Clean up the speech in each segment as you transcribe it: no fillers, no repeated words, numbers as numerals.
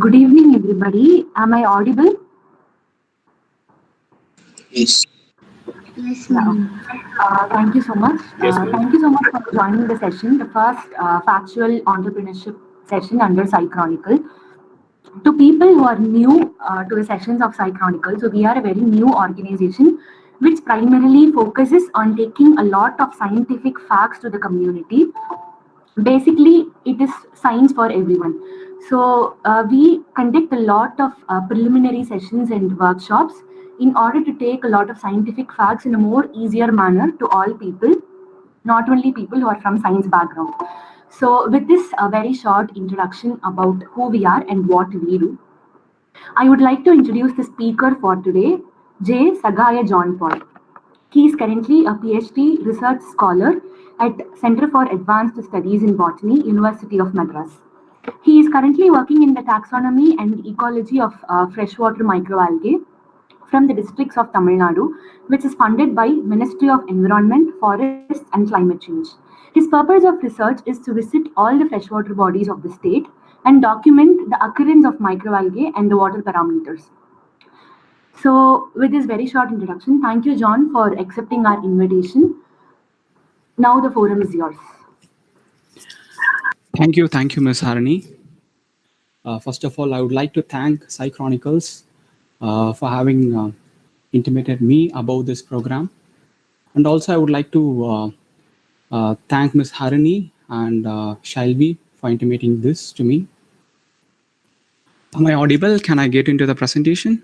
Good evening, everybody. Am I audible? Yes. Yes, Yeah. ma'am. Thank you so much. Yes, ma'am. Thank you so much for joining the session, the first factual entrepreneurship session under Psy Chronicle. To people who are new to the sessions of Psy Chronicle, so we are a very new organization which primarily focuses on taking a lot of scientific facts to the community. Basically, it is science for everyone. So we conduct a lot of preliminary sessions and workshops in order to take a lot of scientific facts in a more easier manner to all people, not only people who are from science background. So with this very short introduction about who we are and what we do, I would like to introduce the speaker for today, J. Sagaya John Paul. He is currently a PhD research scholar at Center for Advanced Studies in Botany, University of Madras. He is currently working in the taxonomy and ecology of freshwater microalgae from the districts of Tamil Nadu, which is funded by Ministry of Environment, Forests and Climate Change. His purpose of research is to visit all the freshwater bodies of the state and document the occurrence of microalgae and the water parameters. So, with this very short introduction, thank you, John, for accepting our invitation. Now the forum is yours. Thank you, Ms. Harini. First of all, I would like to thank Psy Chronicles for having intimated me about this program. And also, I would like to thank Ms. Harini and Shalvi for intimating this to me. Am I audible? Can I get into the presentation?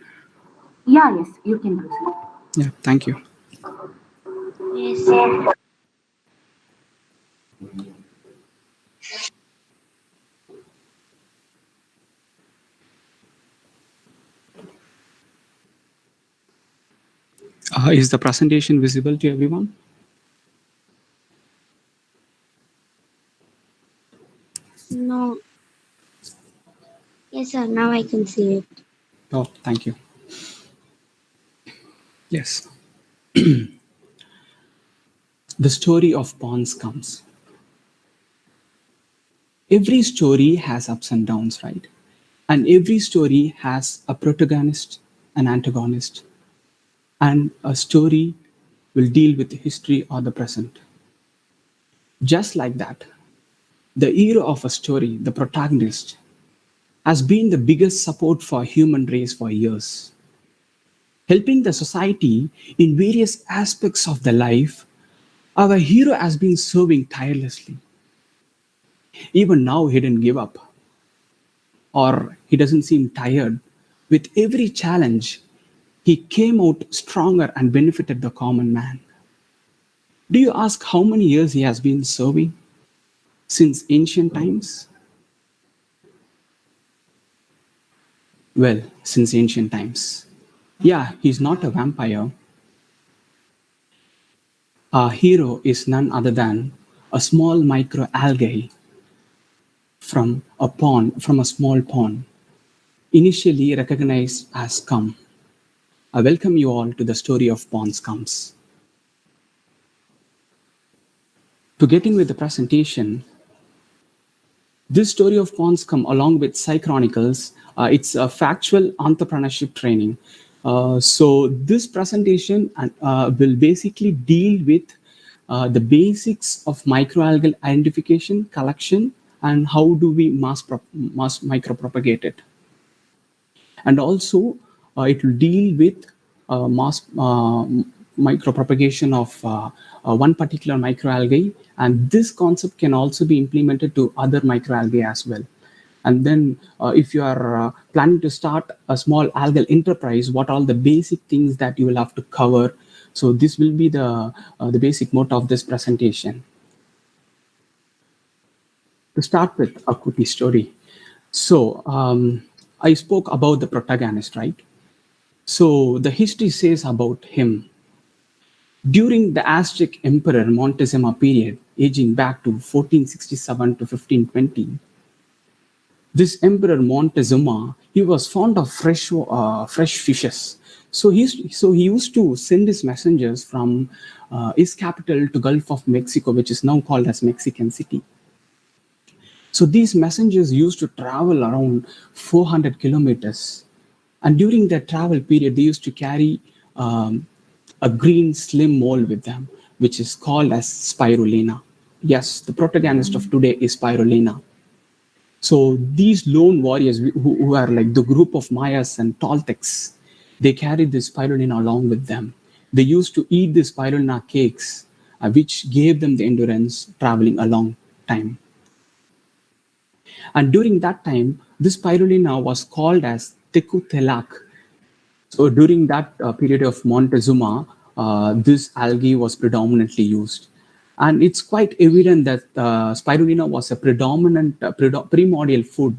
Yeah, yes, you can proceed. Yeah, thank you. Yes. Is the presentation visible to everyone? No. Yes, sir. Now I can see it. Oh, thank you. Yes. The story of ponds comes. Every story has ups and downs, right? And every story has a protagonist, an antagonist, and a story will deal with the history or the present. Just like that, the hero of a story, the protagonist, has been the biggest support for human race for years, helping the society in various aspects of the life. Our hero has been serving tirelessly. Even now, he didn't give up, or he doesn't seem tired. With every challenge, he came out stronger and benefited the common man. Do you ask how many years he has been serving? Since ancient times? Well, since ancient times. Yeah, he's not a vampire. Our hero is none other than a small microalgae from a small pond, initially recognized as scum. I welcome you all to the story of Pond Scums. To get in with the presentation, this story of Pond Scum, along with Psy Chronicles, it's a factual entrepreneurship training. So this presentation will basically deal with the basics of microalgal identification, collection, and how do we mass micropropagate it. And also, it will deal with mass micropropagation of one particular microalgae, and this concept can also be implemented to other microalgae as well. And then if you are planning to start a small algal enterprise, what are the basic things that you will have to cover? So this will be the basic motto of this presentation. To start with a quick story. So I spoke about the protagonist, right? So the history says about him. During the Aztec Emperor Montezuma period, aging back to 1467 to 1520, this Emperor Montezuma, he was fond of fresh fishes. So he used to send his messengers from his capital to Gulf of Mexico, which is now called as Mexican City. So these messengers used to travel around 400 kilometers. And during that travel period, they used to carry a green slim mole with them, which is called as spirulina. Yes, the protagonist of today is spirulina. So these lone warriors who are like the group of Mayas and Toltecs, they carried this spirulina along with them. They used to eat the spirulina cakes, which gave them the endurance traveling a long time. And during that time, this spirulina was called as Tekutelak. So during that period of Montezuma, this algae was predominantly used. And it's quite evident that spirulina was a predominant primordial food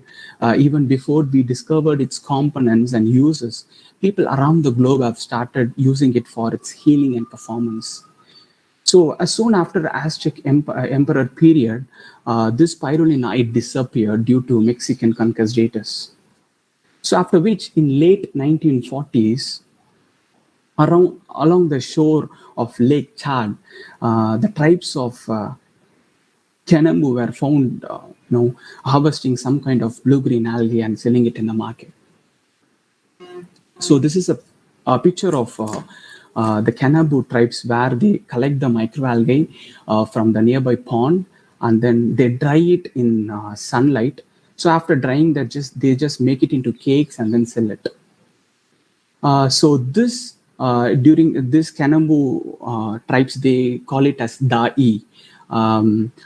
even before we discovered its components and uses. People around the globe have started using it for its healing and performance. So as soon after the Aztec emperor period, this spirulina it disappeared due to Mexican conquistadors. So after which, in late 1940s, along the shore of Lake Chad, the tribes of Kenemu were found, harvesting some kind of blue-green algae and selling it in the market. So this is a picture of the Kenabu tribes where they collect the microalgae from the nearby pond, and then they dry it in sunlight. So after drying that, they just make it into cakes and then sell it. So this during this Kenabu tribes, they call it as Da'i.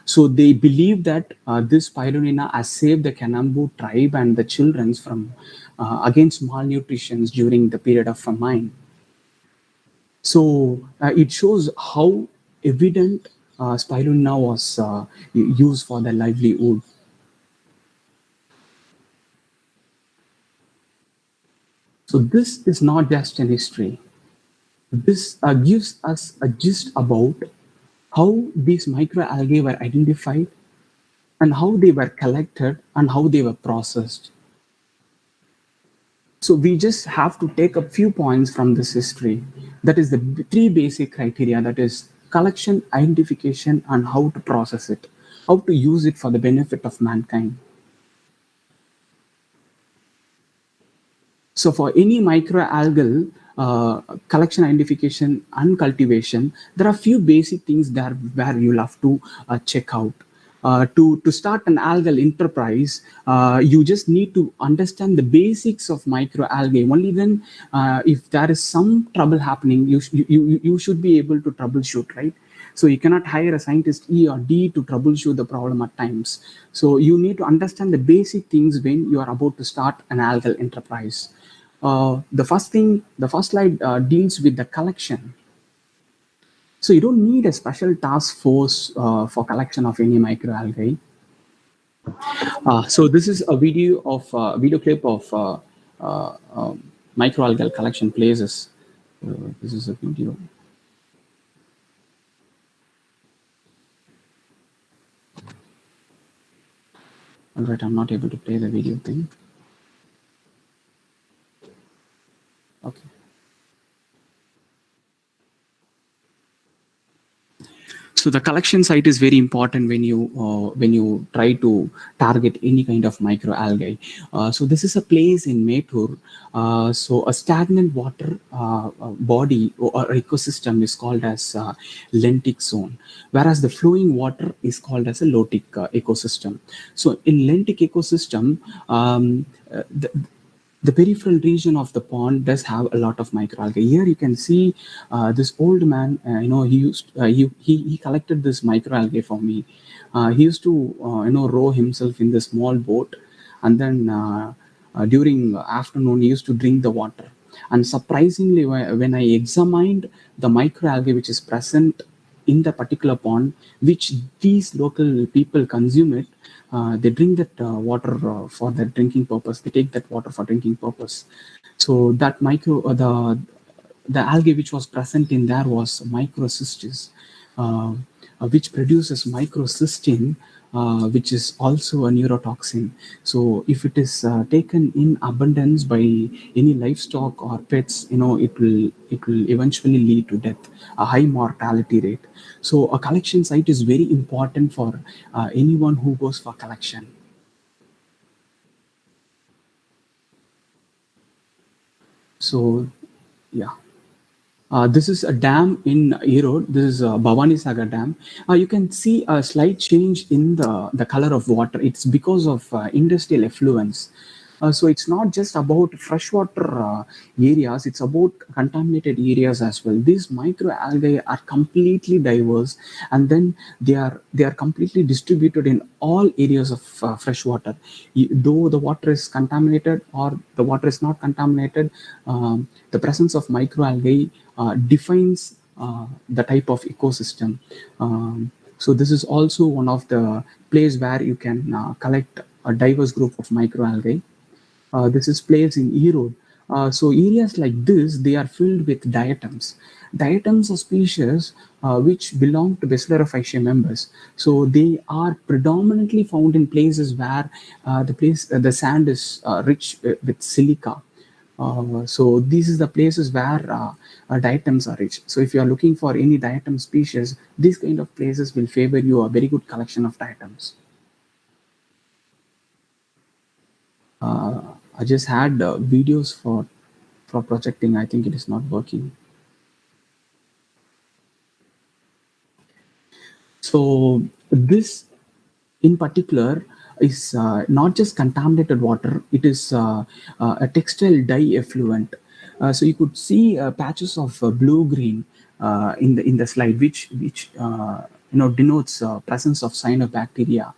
So they believe that this spirulina has saved the Kenabu tribe and the children from against malnutrition during the period of famine. So it shows how evident spirulina was used for their livelihood. So this is not just an history. This gives us a gist about how these microalgae were identified and how they were collected and how they were processed. So we just have to take a few points from this history. That is the three basic criteria, that is collection, identification, and how to process it, how to use it for the benefit of mankind. So for any microalgal collection, identification, and cultivation, there are few basic things there where you'll have to check out. To start an algal enterprise, you just need to understand the basics of microalgae. Only then, if there is some trouble happening, you should be able to troubleshoot, right? So you cannot hire a scientist E or D to troubleshoot the problem at times. So you need to understand the basic things when you are about to start an algal enterprise. The first slide deals with the collection. So you don't need a special task force for collection of any microalgae. So this is a video clip of microalgal collection places. This is a video. All right, I'm not able to play the video thing. Okay. So the collection site is very important when you try to target any kind of microalgae. So this is a place in Metur. So a stagnant water body or ecosystem is called as lentic zone, whereas the flowing water is called as a lotic ecosystem. So in lentic ecosystem, the peripheral region of the pond does have a lot of microalgae. Here you can see this old man. He collected this microalgae for me. He used to row himself in this small boat, and then during afternoon he used to drink the water. And surprisingly, when I examined the microalgae which is present in the particular pond, which these local people consume it, they drink that water for their drinking purpose. They take that water for drinking purpose. So that the algae which was present in there was microcystis, which produces microcystin, which is also a neurotoxin. So if it is taken in abundance by any livestock or pets, it will eventually lead to death, a high mortality rate. So a collection site is very important for anyone who goes for collection. So yeah. This is a dam in Erode. This is Bhavani Sagar Dam. You can see a slight change in the color of water. It's because of industrial effluents. So it's not just about freshwater areas, it's about contaminated areas as well. These microalgae are completely diverse, and then they are completely distributed in all areas of freshwater. Though the water is contaminated or the water is not contaminated, the presence of microalgae defines the type of ecosystem. So this is also one of the place where you can collect a diverse group of microalgae. This is placed in erode. So areas like this, they are filled with diatoms. Diatoms are species which belong to Basilarophyceae members. So they are predominantly found in places where the sand is rich with silica. So these is the places where diatoms are rich. So if you are looking for any diatom species, these kind of places will favor you a very good collection of diatoms. I just had videos for projecting. I think it is not working. So this in particular is not just contaminated water, it is a textile dye effluent. So you could see patches of blue green in the slide, which denotes presence of cyanobacteria.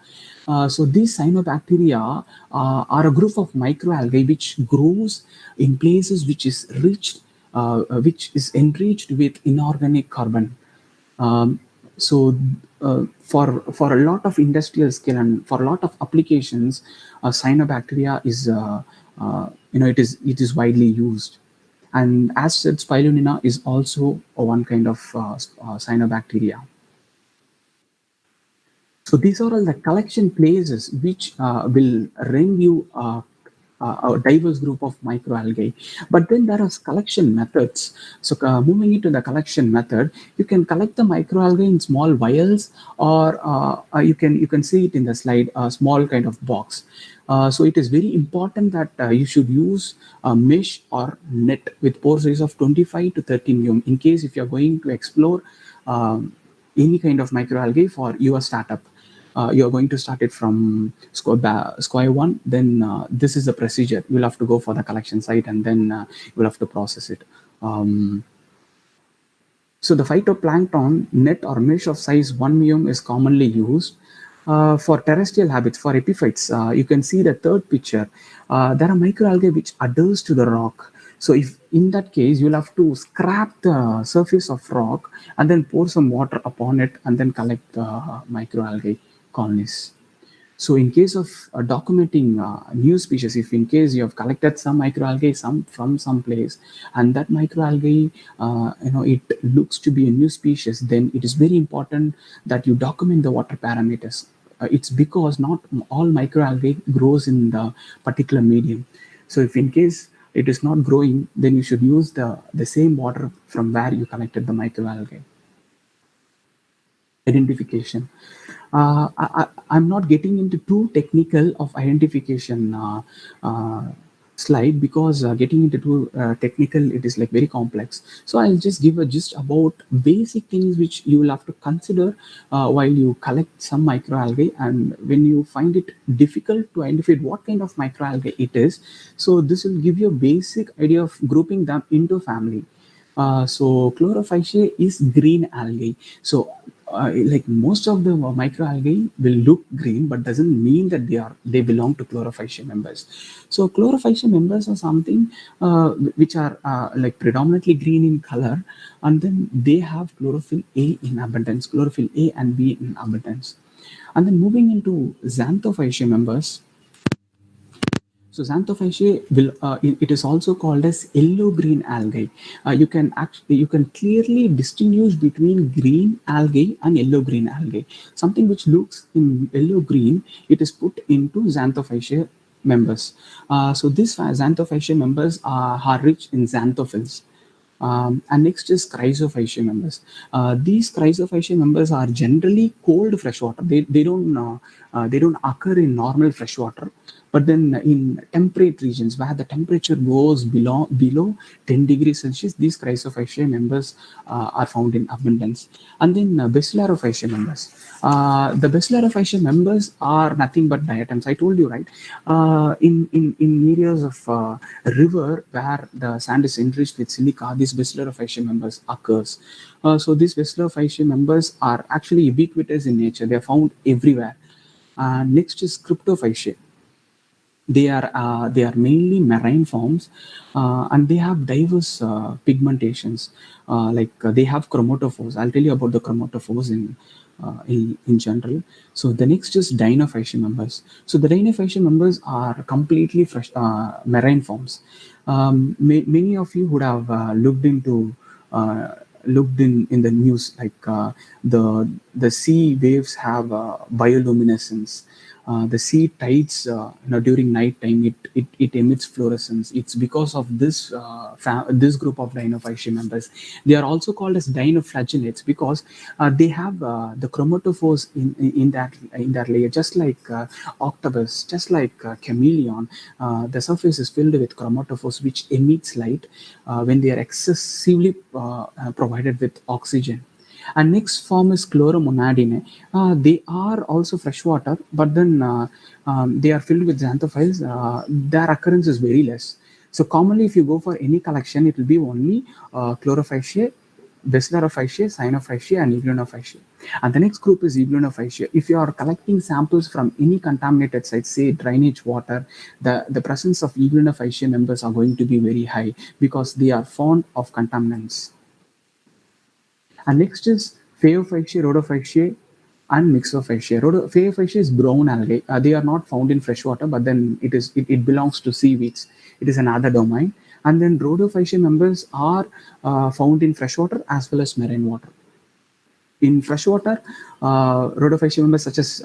So these cyanobacteria are a group of microalgae which grows in places which is enriched with inorganic carbon. Um, so for a lot of industrial scale and for a lot of applications, cyanobacteria is it is widely used, and as said, spirulina is also one kind of cyanobacteria. So these are all the collection places which will rend you a diverse group of microalgae. But then there are collection methods. So moving into the collection method, you can collect the microalgae in small vials, or you can see it in the slide, a small kind of box. So it is very important that you should use a mesh or net with pore size of 25 to 30 mm in case if you're going to explore any kind of microalgae for your startup. You're going to start it from square one, then this is the procedure. You'll have to go for the collection site, and then you'll have to process it. So the phytoplankton net or mesh of size 1 mm is commonly used. For terrestrial habits, for epiphytes, you can see the third picture. There are microalgae which adheres to the rock. So if in that case, you'll have to scrap the surface of rock and then pour some water upon it and then collect the microalgae colonies. So in case of documenting new species, if in case you have collected some microalgae from some place, and that microalgae, it looks to be a new species, then it is very important that you document the water parameters. It's because not all microalgae grows in the particular medium. So if in case it is not growing, then you should use the same water from where you collected the microalgae. Identification. I'm not getting into too technical of identification slide, because getting into too technical, it is like very complex. So I'll just give a gist about basic things which you will have to consider while you collect some microalgae, and when you find it difficult to identify what kind of microalgae it is. So this will give you a basic idea of grouping them into family. So Chlorophyceae is green algae. So like most of the microalgae will look green, but doesn't mean that they belong to Chlorophyceae members. So Chlorophyceae members are something which are like predominantly green in color, and then they have chlorophyll A in abundance, chlorophyll A and B in abundance. And then moving into Xanthophyceae members. So Xanthophyceae it is also called as yellow-green algae. You can clearly distinguish between green algae and yellow-green algae. Something which looks in yellow-green, it is put into Xanthophyceae members. So these Xanthophyceae members are rich in xanthophylls. And next is Chrysophyceae members. These Chrysophyceae members are generally cold freshwater. They don't occur in normal freshwater, But then in temperate regions where the temperature goes below 10 degrees Celsius, these Chrysophyceae members are found in abundance. And then Basilarophyceae members. The Basilarophyceae members are nothing but diatoms. I told you, right? In areas of river where the sand is enriched with silica, these Basilarophyceae members occurs. So these Basilarophyceae members are actually ubiquitous in nature. They are found everywhere. Next is Cryptophyceae. They are mainly marine forms, and they have diverse pigmentations. They have chromatophores. I'll tell you about the chromatophores in general. So the next is Dinophyceae members. So the Dinophyceae members are completely fresh marine forms. Many of you would have looked in the news, like the sea waves have bioluminescence. The sea tides, during night time, it emits fluorescence. It's because of this group of Dinophyceae members. They are also called as dinoflagellates because they have the chromatophores in that layer, just like octopus, just like chameleon. The surface is filled with chromatophores which emits light when they are excessively provided with oxygen. And next form is Chloromonadinae. They are also freshwater, but then they are filled with xanthophiles. Their occurrence is very less. So commonly, if you go for any collection, it will be only Chlorophyceae, Basilarophyceae, Cyanophyceae, and Euglenophyceae. And the next group is Euglenophyceae. If you are collecting samples from any contaminated site, say drainage water, the presence of Euglenophyceae members are going to be very high because they are fond of contaminants. And next is Phaeophyceae, Rhodophyceae, and Mixophyceae. Phaeophyceae is brown algae. They are not found in freshwater, but then it belongs to seaweeds. It is another domain. And then Rhodophyceae members are found in freshwater as well as marine water. In freshwater, Rhodophyceae members such as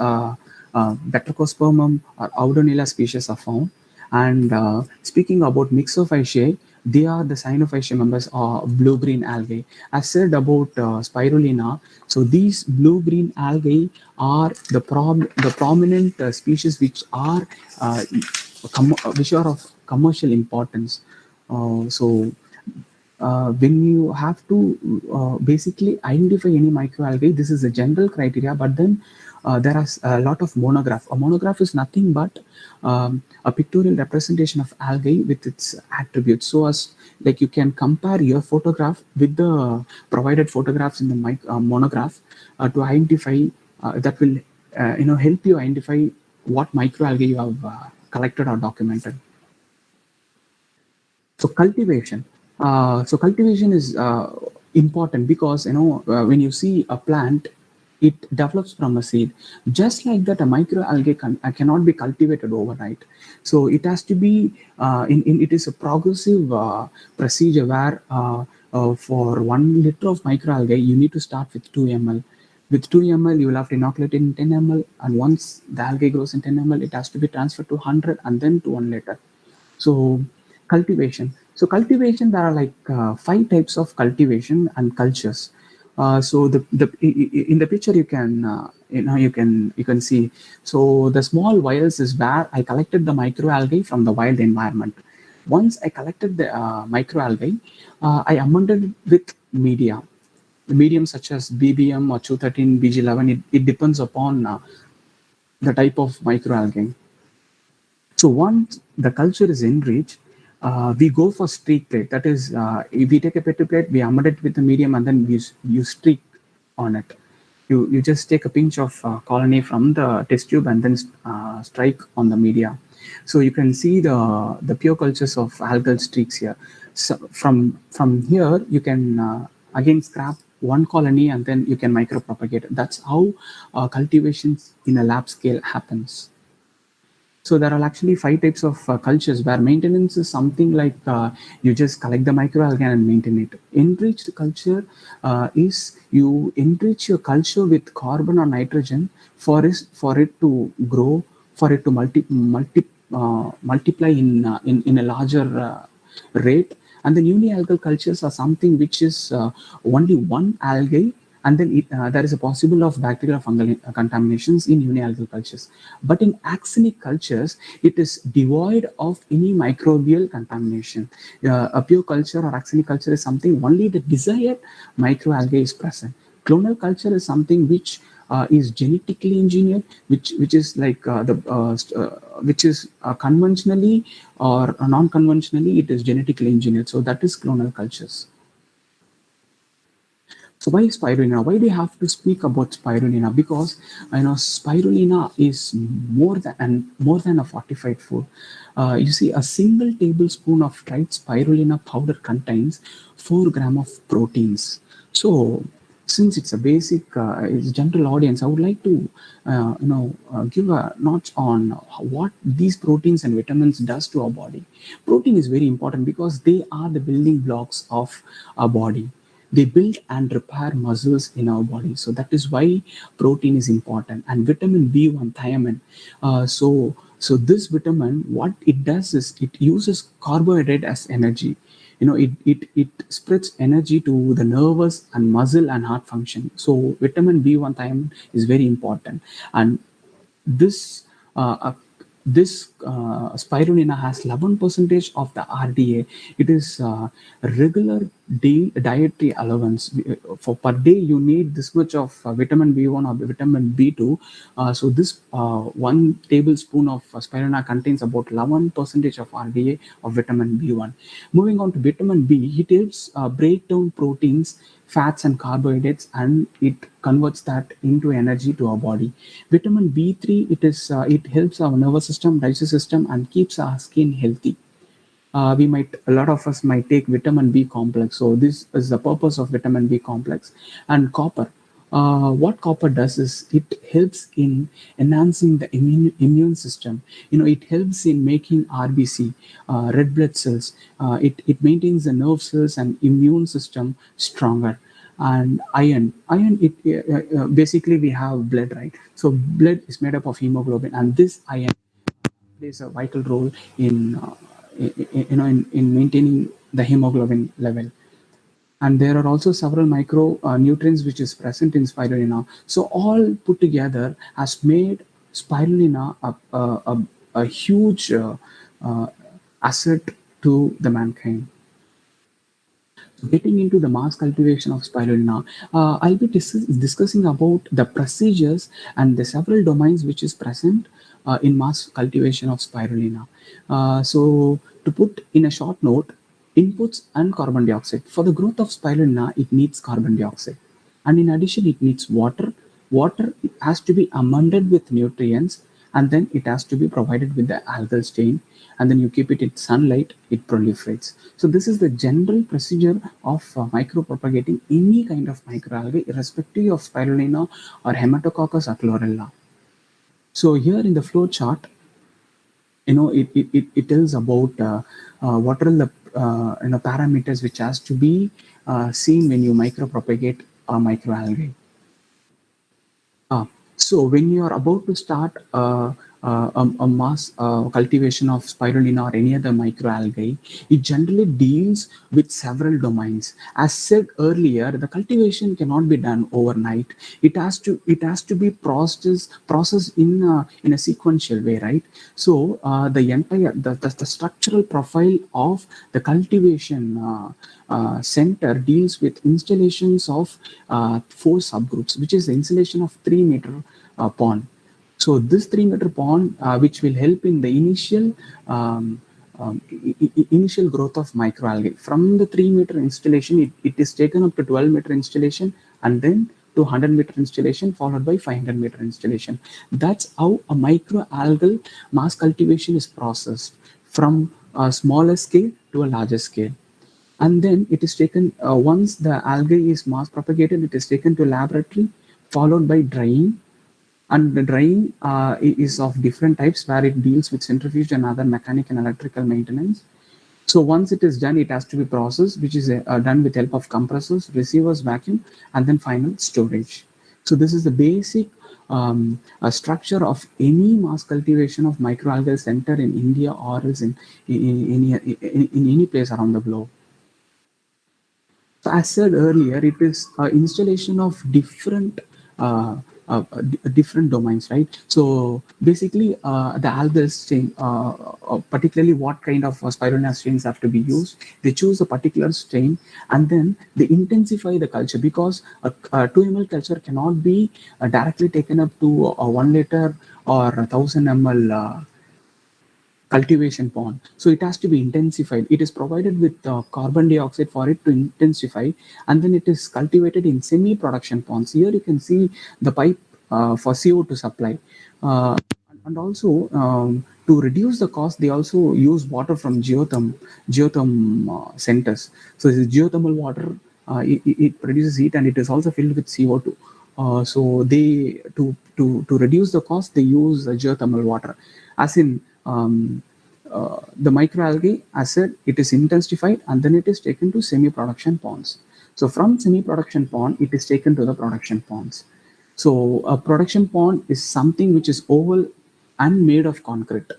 Batrachospermum or Audonilla species are found. And speaking about Mixophyceae, they are the Cyanophyceae members of blue-green algae. As said about Spirulina, so these blue-green algae are the prominent species which are of commercial importance. When you have to basically identify any microalgae, this is a general criteria, but then there is a lot of monograph. A monograph is nothing but a pictorial representation of algae with its attributes. So as like you can compare your photograph with the provided photographs in the monograph to identify that will help you identify what microalgae you have collected or documented. So cultivation. Cultivation is important because when you see a plant, it develops from a seed. Just like that, a microalgae cannot be cultivated overnight. So it has to be it is a progressive procedure where for 1 liter of microalgae, you need to start with 2 ml. With 2 ml, you will have to inoculate in 10 ml, and once the algae grows in 10 ml, it has to be transferred to 100 and then to 1 liter. So cultivation. So cultivation, there are like 5 types of cultivation and cultures. So in the picture you can you can see. So the small vials is where I collected the microalgae from the wild environment. Once I collected the microalgae, I amended it with media. The medium such as BBM or 213, BG11, it depends upon the type of microalgae. So once the culture is enriched, we go for streak plate. That is, if we take a petri plate, we amend it with the medium, and then you streak on it. You just take a pinch of colony from the test tube and then strike on the media. So you can see the pure cultures of algal streaks here. So from here, you can again scrap one colony and then you can micropropagate. That's how cultivation in a lab scale happens. So there are actually 5 types of cultures where maintenance is something like you just collect the microalgae and maintain it. Enriched culture is you enrich your culture with carbon or nitrogen for it to grow, for it to multiply in a larger rate. And the unialgal cultures are something which is only one algae and then there is a possible of bacterial fungal contaminations in unialgal cultures. But in axenic cultures, it is devoid of any microbial contamination. A pure culture or axenic culture is something only the desired microalgae is present. Clonal culture is something which is genetically engineered, which is like which is conventionally or non-conventionally, it is genetically engineered. So that is clonal cultures. So why spirulina? Why do you have to speak about spirulina? Because spirulina is more than a fortified food. You see, a single tablespoon of dried spirulina powder contains 4 grams of proteins. So since it's a basic, it's general audience, I would like to give a notch on what these proteins and vitamins does to our body. Protein is very important because they are the building blocks of our body. They build and repair muscles in our body. So that is why protein is important. And vitamin B1, thiamine. So this vitamin, what it does is it uses carbohydrate as energy. It spreads energy to the nervous and muscle and heart function. So vitamin B1, thiamine is very important. And this uh, uh, spirulina has 11 percentage of the RDA. It is regular dietary allowance. For per day you need this much of vitamin B1 or vitamin B2. So this 1 tablespoon of spirulina contains about 11 percentage of RDA of vitamin B1. Moving on to vitamin B, it helps break down proteins, fats and carbohydrates, and it converts that into energy to our body. Vitamin B3, it helps our nervous system, digestive system, and keeps our skin healthy. A lot of us might take vitamin B complex. So this is the purpose of vitamin B complex. And copper. What copper does is it helps in enhancing the immune system. It helps in making RBC, red blood cells. It maintains the nerve cells and immune system stronger. And iron, basically we have blood, right? So blood is made up of hemoglobin, and this iron plays a vital role in in maintaining the hemoglobin level. And there are also several micro nutrients which is present in spirulina. So all put together has made spirulina a huge uh, asset to the mankind. Getting into the mass cultivation of spirulina, I'll be discussing about the procedures and the several domains which is present in mass cultivation of spirulina. So to put in a short note, inputs and carbon dioxide. For the growth of spirulina, it needs carbon dioxide. And in addition, it needs water. Water has to be amended with nutrients, and then it has to be provided with the algal stain, and then you keep it in sunlight, it proliferates. So this is the general procedure of micropropagating any kind of microalgae, irrespective of spirulina or Haematococcus or chlorella. So here in the flow chart, it tells about what are the parameters which has to be seen when you micropropagate a microalgae. So when you are about to start a mass cultivation of spirulina or any other microalgae, it generally deals with several domains. As said earlier, the cultivation cannot be done overnight. It has to be processed in a sequential way, right? So the entire the structural profile of the cultivation center deals with installations of 4 subgroups, which is the installation of 3-meter pond. So this 3-meter pond, which will help in the initial growth of microalgae. From the 3-meter installation, it is taken up to 12-meter installation, and then to 100-meter installation, followed by 500-meter installation. That's how a microalgal mass cultivation is processed, from a smaller scale to a larger scale. And then it is taken, once the algae is mass propagated, it is taken to laboratory, followed by drying. And the drying is of different types, where it deals with centrifuge and other mechanical and electrical maintenance. So once it is done, it has to be processed, which is done with help of compressors, receivers, vacuum, and then final storage. So this is the basic structure of any mass cultivation of microalgal center in India, or else in any place around the globe. So as said earlier, it is installation of uh, different domains, right? So basically, the algal strain, particularly what kind of spirulina strains have to be used. They choose a particular strain and then they intensify the culture, because a 2 ml culture cannot be directly taken up to a 1 liter or 1,000 ml cultivation pond. So it has to be intensified. It is provided with carbon dioxide for it to intensify, and then it is cultivated in semi-production ponds. Here you can see the pipe for CO2 supply. And also, to reduce the cost, they also use water from geotherm centers. So this geothermal water, it produces heat and it is also filled with CO2. So they to reduce the cost, they use geothermal water, as in the microalgae, as said, it is intensified and then it is taken to semi-production ponds. So from semi-production pond, it is taken to the production ponds. So a production pond is something which is oval and made of concrete.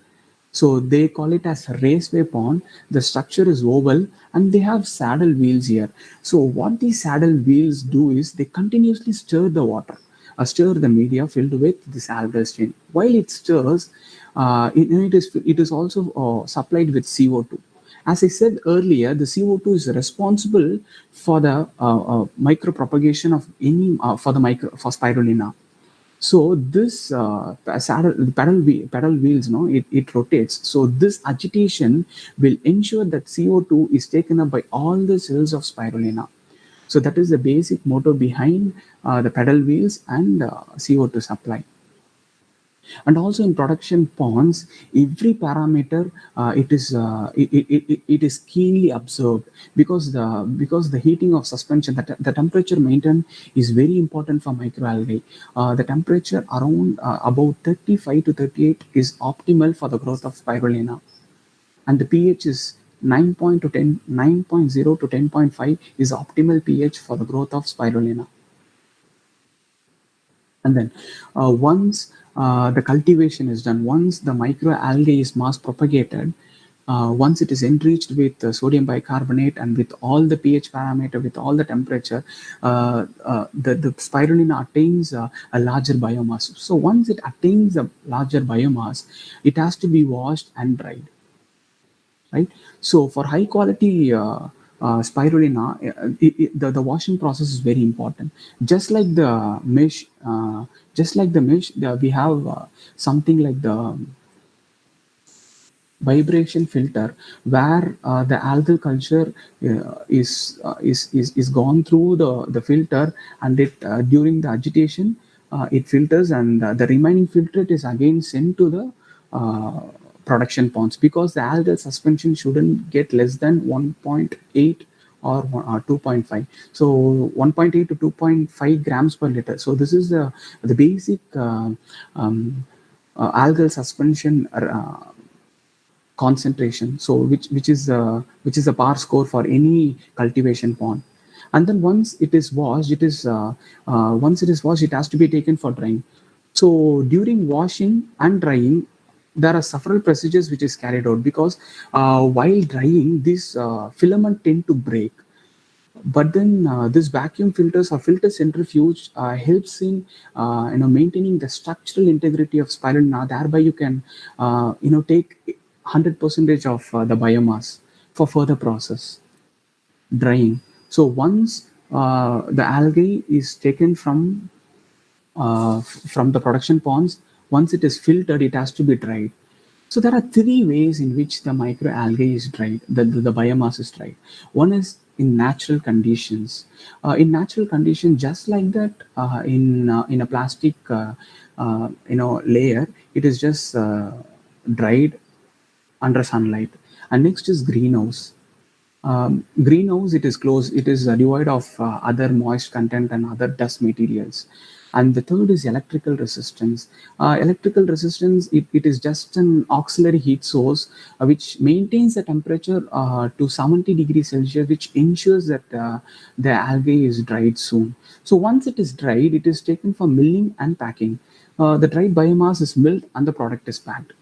So they call it as raceway pond. The structure is oval and they have saddle wheels here. So what these saddle wheels do is they continuously stir the water, stir the media filled with this algal strain. While it stirs, it is also supplied with CO2. As I said earlier, the CO2 is responsible for the micropropagation of any for spirulina. So this pedal wheels, no, it rotates. So this agitation will ensure that CO2 is taken up by all the cells of spirulina. So that is the basic motor behind the pedal wheels and CO2 supply. And also in production ponds, every parameter it is keenly observed, because the heating of suspension, that the temperature maintained is very important for microalgae. The temperature around about 35 to 38 is optimal for the growth of spirulina, and the pH is 9.0 to 10.5 is optimal pH for the growth of spirulina. And then once the cultivation is done, once the microalgae is mass propagated, once it is enriched with sodium bicarbonate and with all the pH parameter, with all the temperature, the spirulina attains a larger biomass. So once it attains a larger biomass, it has to be washed and dried, right? So for high quality spirulina, the washing process is very important. Just like the mesh, we have something like the vibration filter, where the algal culture is gone through the filter, and it during the agitation it filters, and the remaining filtrate is again sent to the uh, production ponds, because the algal suspension shouldn't get less than 1.8 or 2.5. So 1.8 to 2.5 grams per liter. So this is the basic algal suspension concentration. So which is a par score for any cultivation pond. And then once it is washed, it has to be taken for drying. So during washing and drying, there are several procedures which is carried out, because while drying, this filament tend to break. But then this vacuum filters or filter centrifuge helps in maintaining the structural integrity of spirulina. Thereby you can take 100 percentage of the biomass for further process drying. So once the algae is taken from the production ponds, once it is filtered, it has to be dried. So there are three ways in which the microalgae is dried, the biomass is dried. One is in natural conditions. In natural conditions, just like that, in a plastic layer, it is just dried under sunlight. And next is greenhouse. Greenhouse, it is closed, it is devoid of other moist content and other dust materials. And the third is electrical resistance. Electrical resistance, it is just an auxiliary heat source which maintains the temperature to 70 degrees Celsius, which ensures that the algae is dried soon. So once it is dried, it is taken for milling and packing. The dried biomass is milled and the product is packed.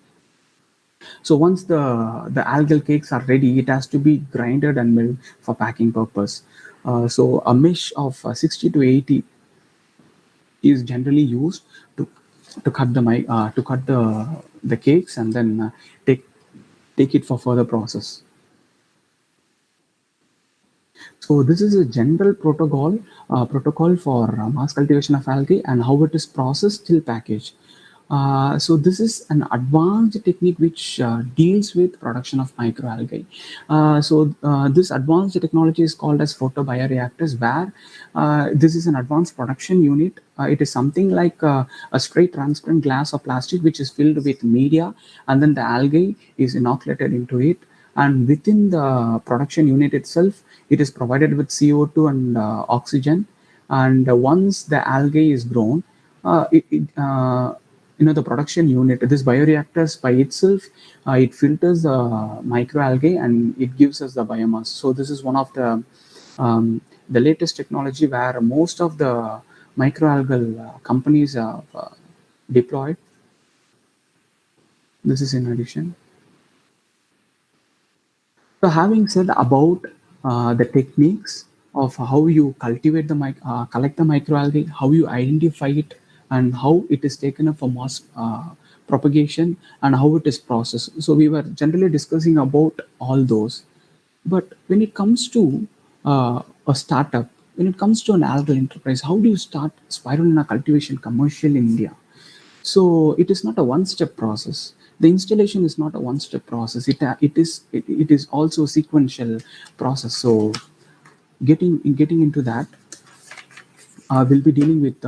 So once the algal cakes are ready, it has to be grinded and milled for packing purpose. So a mesh of 60 to 80 is generally used to to cut the cakes and then take take it for further process. So this is a general protocol for mass cultivation of algae and how it is processed till package. So this is an advanced technique which deals with production of microalgae. This advanced technology is called as photobioreactors, where this is an advanced production unit. It is something like a straight transparent glass or plastic which is filled with media, and then the algae is inoculated into it, and within the production unit itself it is provided with CO2 and oxygen. And once the algae is grown, the production unit, this bioreactors by itself, it filters the microalgae and it gives us the biomass. So this is one of the latest technology where most of the microalgal companies have deployed. This is in addition. So having said about the techniques of how you cultivate collect the microalgae, how you identify it, and how it is taken up for mass propagation, and how it is processed. So we were generally discussing about all those. But when it comes to a startup, when it comes to an algal enterprise, how do you start spirulina cultivation commercial in India? So it is not a one-step process. The installation is not a one-step process. It is also a sequential process. So getting into that, we'll be dealing with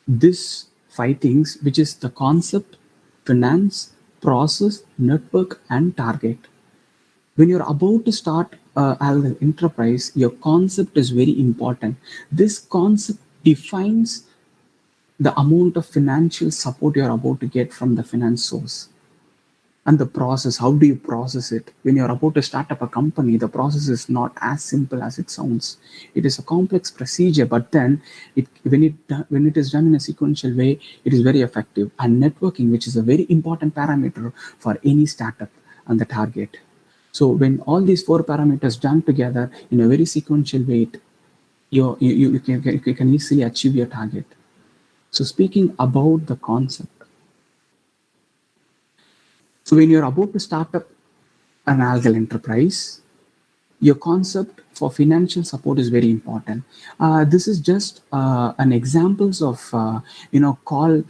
this five things, which is the concept, finance, process, network, and target. When you're about to start an enterprise, your concept is very important. This concept defines the amount of financial support you're about to get from the finance source. And the process, how do you process it? When you're about to start up a company, the process is not as simple as it sounds. It is a complex procedure, but then when it is done in a sequential way, it is very effective. And networking, which is a very important parameter for any startup, and the target. So when all these four parameters done together in a very sequential way, you can easily achieve your target. So speaking about the concept, so when you're about to start up an algal enterprise, your concept for financial support is very important. This is just an examples of call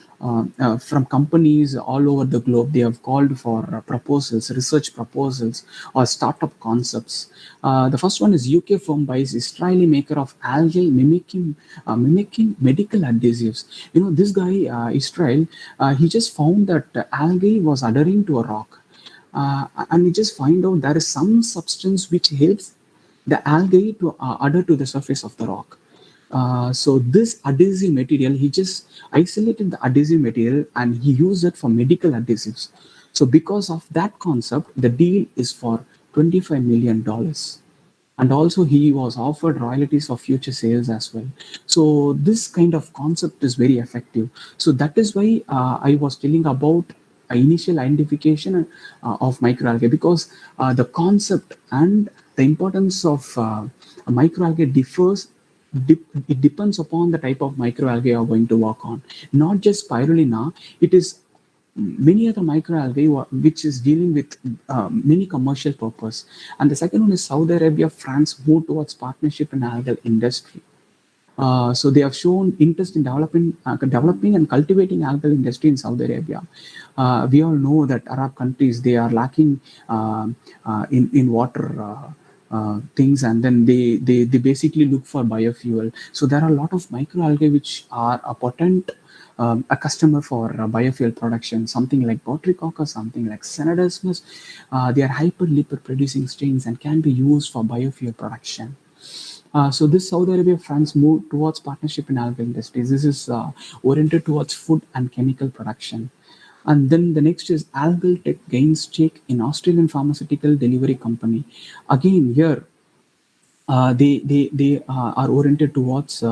from companies all over the globe. They have called for proposals, research proposals, or startup concepts. The first one is UK firm buys Israeli maker of algae mimicking medical adhesives. This guy Israel, he just found that algae was adhering to a rock, and you just find out there is some substance which helps the algae to adhere to the surface of the rock. So this adhesive material, he just isolated the adhesive material and he used it for medical adhesives. So because of that concept, the deal is for $25 million. And also he was offered royalties of future sales as well. So this kind of concept is very effective. So that is why I was telling about initial identification of microalgae, because the concept and the importance of microalgae differs. It depends upon the type of microalgae you are going to work on. Not just spirulina, it is many other microalgae which is dealing with many commercial purpose. And the second one is Saudi Arabia, France moved towards partnership in algal industry. So they have shown interest in developing and cultivating algal industry in Saudi Arabia. We all know that Arab countries, they are lacking in water things, and then they basically look for biofuel. So there are a lot of microalgae which are a potent a customer for biofuel production, something like Botrycoccus, something like Senadismus. They are hyperlipid producing strains and can be used for biofuel production. So this Saudi Arabia, France moved towards partnership in algal industries. This is oriented towards food and chemical production. And then the next is Algal Tech gains stake in Australian pharmaceutical delivery company. Again, here they are oriented towards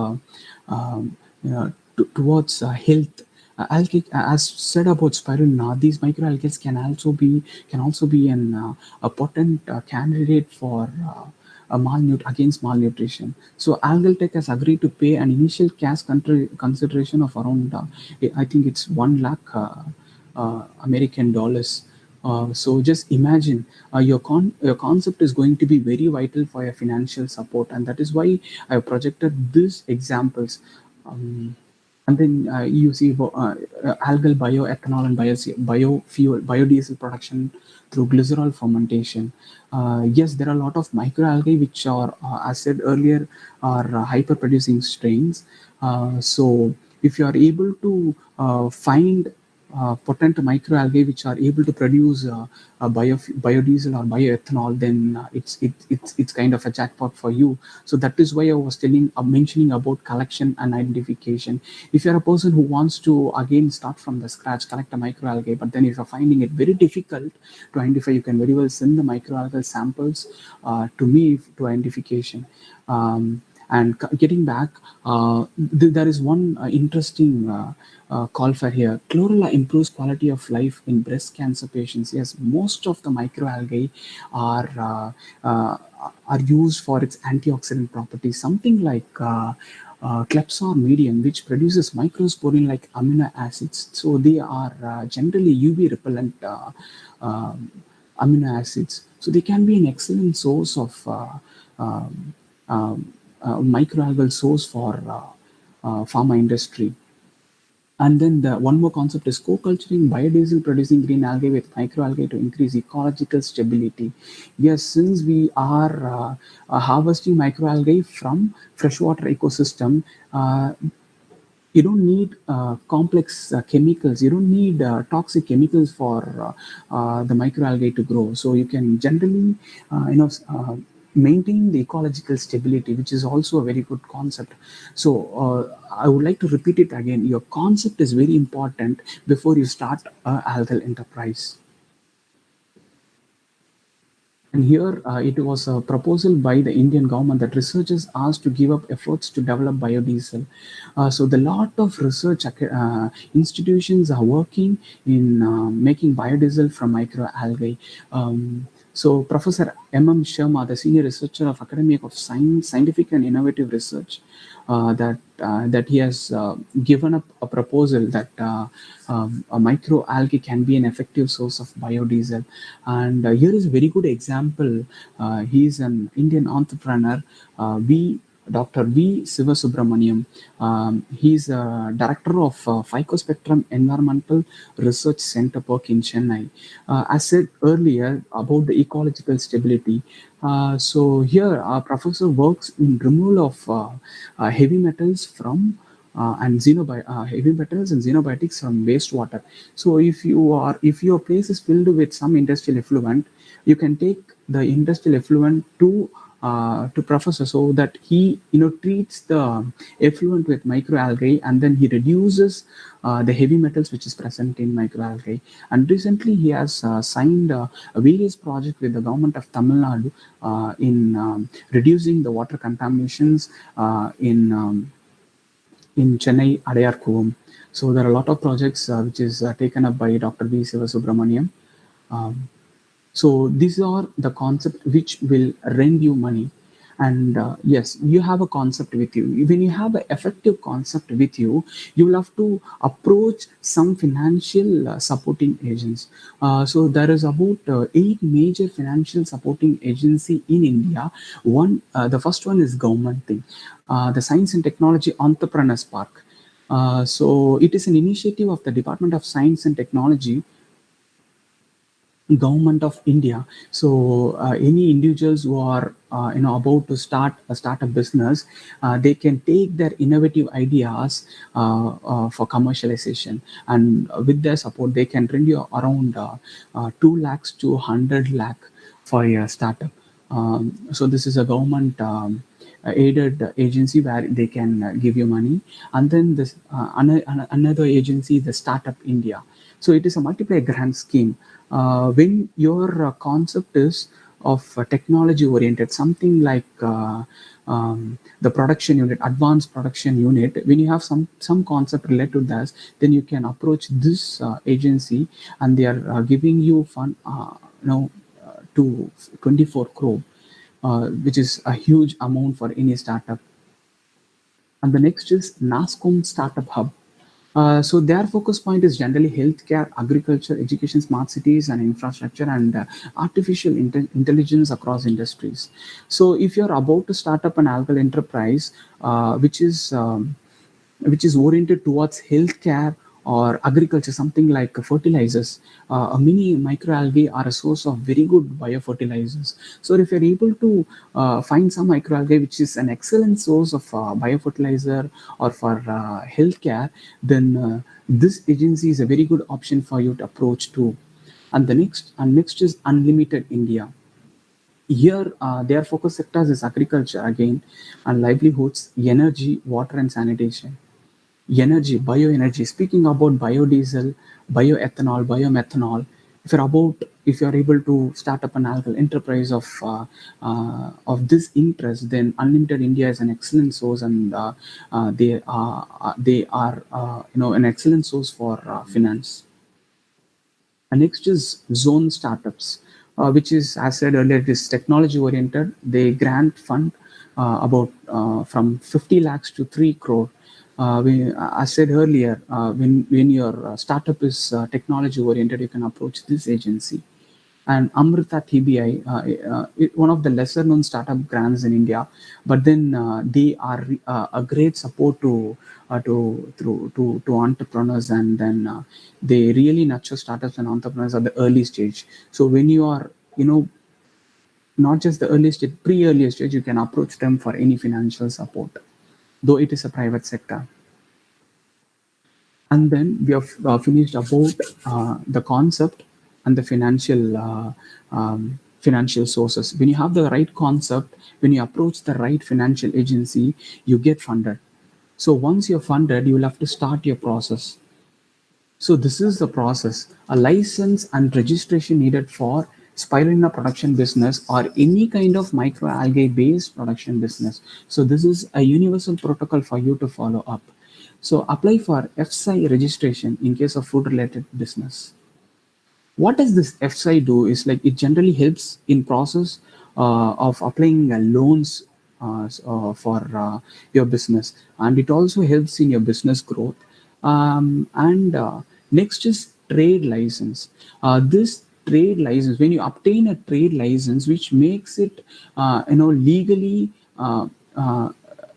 towards health, algae, as said about spirulina, these microalgae can also be a potent candidate for against malnutrition. So Algal Tech has agreed to pay an initial cash consideration of around, I think it's 1 lakh American dollars. So just imagine your concept is going to be very vital for your financial support, and that is why I have projected these examples. Um, and then you see algal bioethanol and biofuel, biodiesel production through glycerol fermentation. Yes, there are a lot of microalgae which are, as said earlier, are hyper producing strains. So if you are able to find potent microalgae which are able to produce biodiesel or bioethanol, then it's kind of a jackpot for you. So that is why I was mentioning about collection and identification. If you're a person who wants to again start from the scratch, collect a microalgae, but then if you're finding it very difficult to identify, you can very well send the microalgae samples to me to identification. And getting back, there is one interesting call for here. Chlorella improves quality of life in breast cancer patients. Yes, most of the microalgae are are used for its antioxidant properties. Something like Klebsiella medium, which produces microsporin like amino acids. So they are generally UV repellent amino acids. So they can be an excellent source of um, microalgal source for pharma industry. And then the one more concept is co-culturing biodiesel producing green algae with microalgae to increase ecological stability. Yes, since we are harvesting microalgae from freshwater ecosystem, you don't need complex chemicals. You don't need toxic chemicals for the microalgae to grow. So you can generally, maintain the ecological stability, which is also a very good concept. So I would like to repeat it again. Your concept is very important before you start a algal enterprise. And here it was a proposal by the Indian government that researchers asked to give up efforts to develop biodiesel. So the lot of research institutions are working in making biodiesel from microalgae. So Professor M.M. Sharma, the senior researcher of Academy of Scientific and Innovative Research, that he has given up a proposal that a microalgae can be an effective source of biodiesel. And here is a very good example. He is an Indian entrepreneur, Dr. V. Sivasubramaniam. He's a director of FICO Spectrum Environmental Research Center, PERC in Chennai. As said earlier about the ecological stability, so here our professor works in removal of heavy metals from heavy metals and xenobiotics from wastewater. So if your place is filled with some industrial effluent, you can take the industrial effluent to professor, so that he treats the effluent with microalgae, and then he reduces the heavy metals which is present in microalgae. And recently he has signed various projects with the government of Tamil Nadu in reducing the water contaminations in Chennai, Adayar Kuvam. So there are a lot of projects which is taken up by Dr. V. Sivasubramaniam. Um, so these are the concept which will rend you money. And yes, you have a concept with you. When you have an effective concept with you, you will have to approach some financial supporting agents. So there is about 8 major financial supporting agency in India. The first one is government thing, the Science and Technology Entrepreneurs Park. So it is an initiative of the Department of Science and Technology, government of India. So any individuals who are about to start a business, they can take their innovative ideas for commercialization, and with their support, they can lend you around 2 lakhs to 100 lakh for a startup. So this is a government aided agency where they can give you money. And then this another agency, the Startup India. So it is a multiplier grant scheme. When your concept is of technology oriented, something like the production unit, advanced production unit. When you have some concept related to that, then you can approach this agency, and they are giving you fund, to 24 crore, which is a huge amount for any startup. And the next is NASCOM Startup Hub. So their focus point is generally healthcare, agriculture, education, smart cities, and infrastructure, and artificial intelligence across industries. So if you're about to start up an algal enterprise, which is oriented towards healthcare or agriculture, something like fertilizers. A mini microalgae are a source of very good biofertilizers. So if you're able to find some microalgae which is an excellent source of biofertilizer or for healthcare, then this agency is a very good option for you to approach to. And next is Unlimited India. Here, their focus sectors is agriculture again, and livelihoods, energy, water, and sanitation. Energy, bioenergy. Speaking about biodiesel, bioethanol, biomethanol, if you're able to start up an algal enterprise of this interest, then Unlimited India is an excellent source, and they are an excellent source for finance. And next is Zone Startups, which is, as said earlier, it is technology oriented. They grant fund about from 50 lakhs to 3 crore. As said earlier, when your startup is technology oriented, you can approach this agency. And Amrita TBI, one of the lesser known startup grants in India, but then they are a great support to entrepreneurs, and then they really nurture startups and entrepreneurs at the early stage. So when you are, not just the early stage, pre-early stage, you can approach them for any financial support, though it is a private sector. And then we have finished about the concept and the financial sources. When you have the right concept, when you approach the right financial agency, you get funded. So once you're funded, you will have to start your process. So this is the process: a license and registration needed for spirulina production business or any kind of microalgae based production business. So this is a universal protocol for you to follow up. So apply for FSI registration in case of food related business. What does this FSI do is, like, it generally helps in process of applying loans for your business, and it also helps in your business growth. And next is trade license. This trade license, when you obtain a trade license, which makes it legally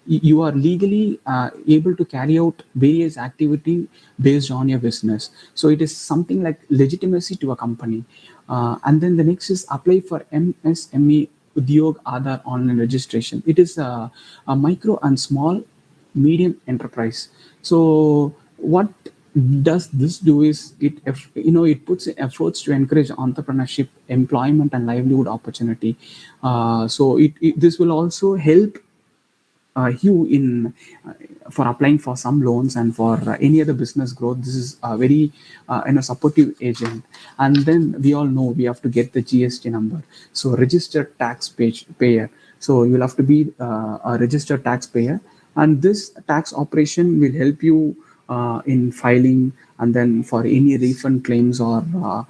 you are legally able to carry out various activity based on your business. So it is something like legitimacy to a company. And then the next is apply for MSME Udyog Aadhaar online registration. It is a micro and small medium enterprise. So what does this do is, it puts in efforts to encourage entrepreneurship, employment, and livelihood opportunity. So this will also help you in for applying for some loans and for any other business growth. This is a very supportive agent. And then we all know we have to get the GST number, so registered payer. So you'll have to be a registered taxpayer, and this tax operation will help you in filing, and then for any refund claims and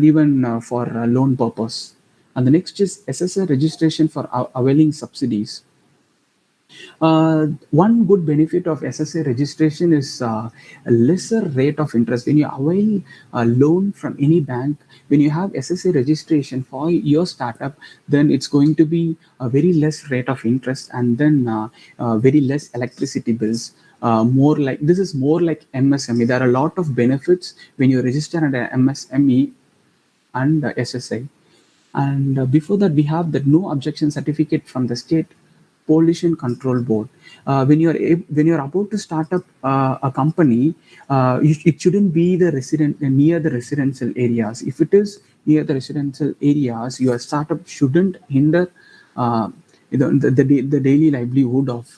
even for loan purpose. And the next is SSA registration for availing subsidies. One good benefit of SSA registration is a lesser rate of interest. When you avail a loan from any bank, when you have SSA registration for your startup, then it's going to be a very less rate of interest, and then very less electricity bills. This is more like MSME. There are a lot of benefits when you register under MSME and SSI. And before that, we have the no objection certificate from the state pollution control board. When you're about to start up a company, it shouldn't be near the residential areas. If it is near the residential areas, your startup shouldn't hinder the daily livelihood of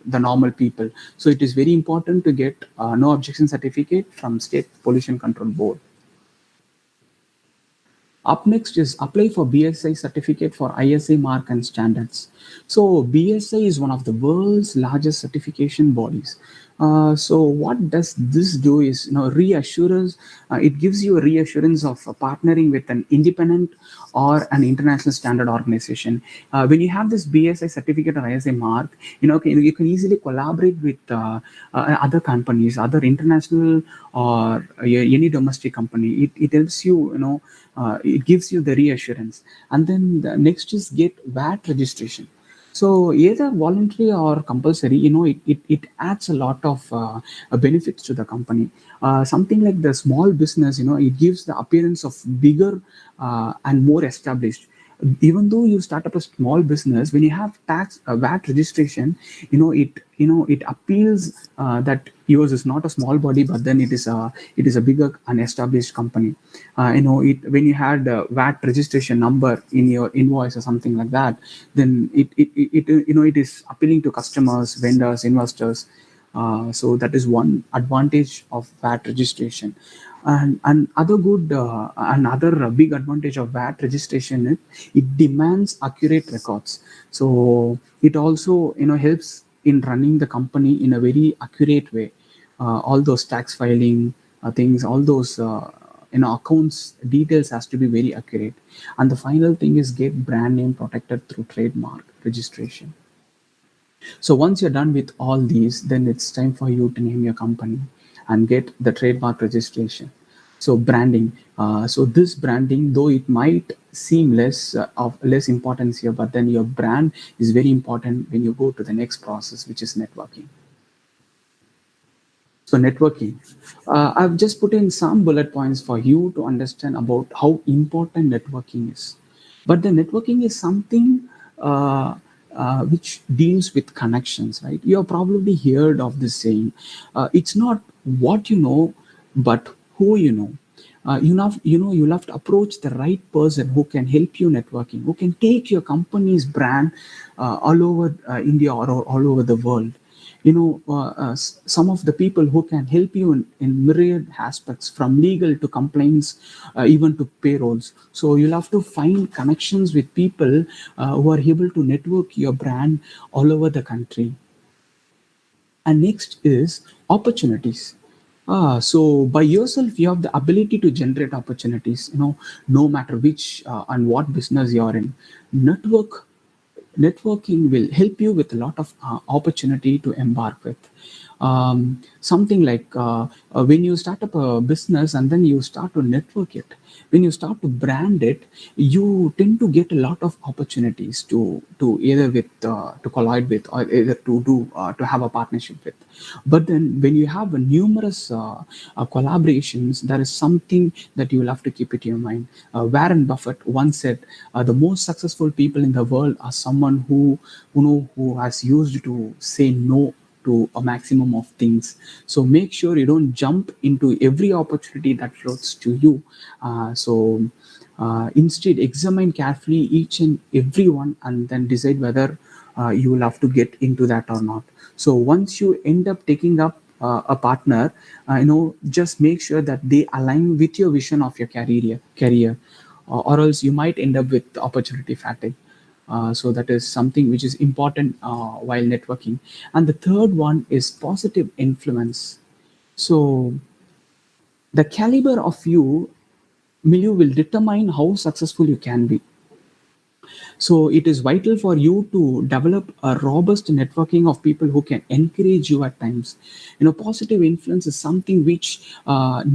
the normal people. So it is very important to get no objection certificate from state pollution control board. Up next is apply for BSI certificate for ISA mark and standards. So BSI is one of the world's largest certification bodies. So what does this do is, reassurance. It gives you a reassurance of partnering with an independent or an international standard organization. When you have this BSI certificate or ISA mark, you can easily collaborate with other companies, other international or any domestic company. It helps you, it gives you the reassurance. And then the next is get VAT registration. So either voluntary or compulsory, it adds a lot of benefits to the company. Something like the small business, it gives the appearance of bigger and more established. Even though you start up a small business, when you have tax VAT registration, it appeals that yours is not a small body, but then it is a bigger and established company. It when you had a VAT registration number in your invoice or something like that, then it is appealing to customers, vendors, investors. So that is one advantage of VAT registration. And another big advantage of VAT registration is it demands accurate records. So it also helps in running the company in a very accurate way. All those tax filing things, all those accounts details has to be very accurate. And the final thing is get brand name protected through trademark registration. So once you're done with all these, then it's time for you to name your company and get the trademark registration. So branding. So this branding, though it might seem less importance here, but then your brand is very important when you go to the next process, which is networking. So networking. I've just put in some bullet points for you to understand about how important networking is. But the networking is something which deals with connections, right? You have probably heard of this saying. It's not what you know, but who you know. You'll have to approach the right person who can help you networking, who can take your company's brand all over India or all over the world. Some of the people who can help you in myriad aspects, from legal to complaints, even to payrolls. So you'll have to find connections with people who are able to network your brand all over the country. And next is opportunities. So by yourself, you have the ability to generate opportunities, no matter which and what business you're in. Networking will help you with a lot of opportunity to embark with. Something like when you start up a business and then you start to network it, when you start to brand it, you tend to get a lot of opportunities to either with to collide with, or either to do to have a partnership with. But then when you have numerous collaborations, there is something that you will have to keep it in your mind. Warren Buffett once said, "The most successful people in the world are someone who has used to say no to a maximum of things." So make sure you don't jump into every opportunity that floats to you. Instead, examine carefully each and every one, and then decide whether you will have to get into that or not. So once you end up taking up a partner, just make sure that they align with your vision of your career, or else you might end up with opportunity fatigue. So that is something which is important while networking. And the third one is positive influence. So the caliber of you will determine how successful you can be. So it is vital for you to develop a robust networking of people who can encourage you at times. Positive influence is something which have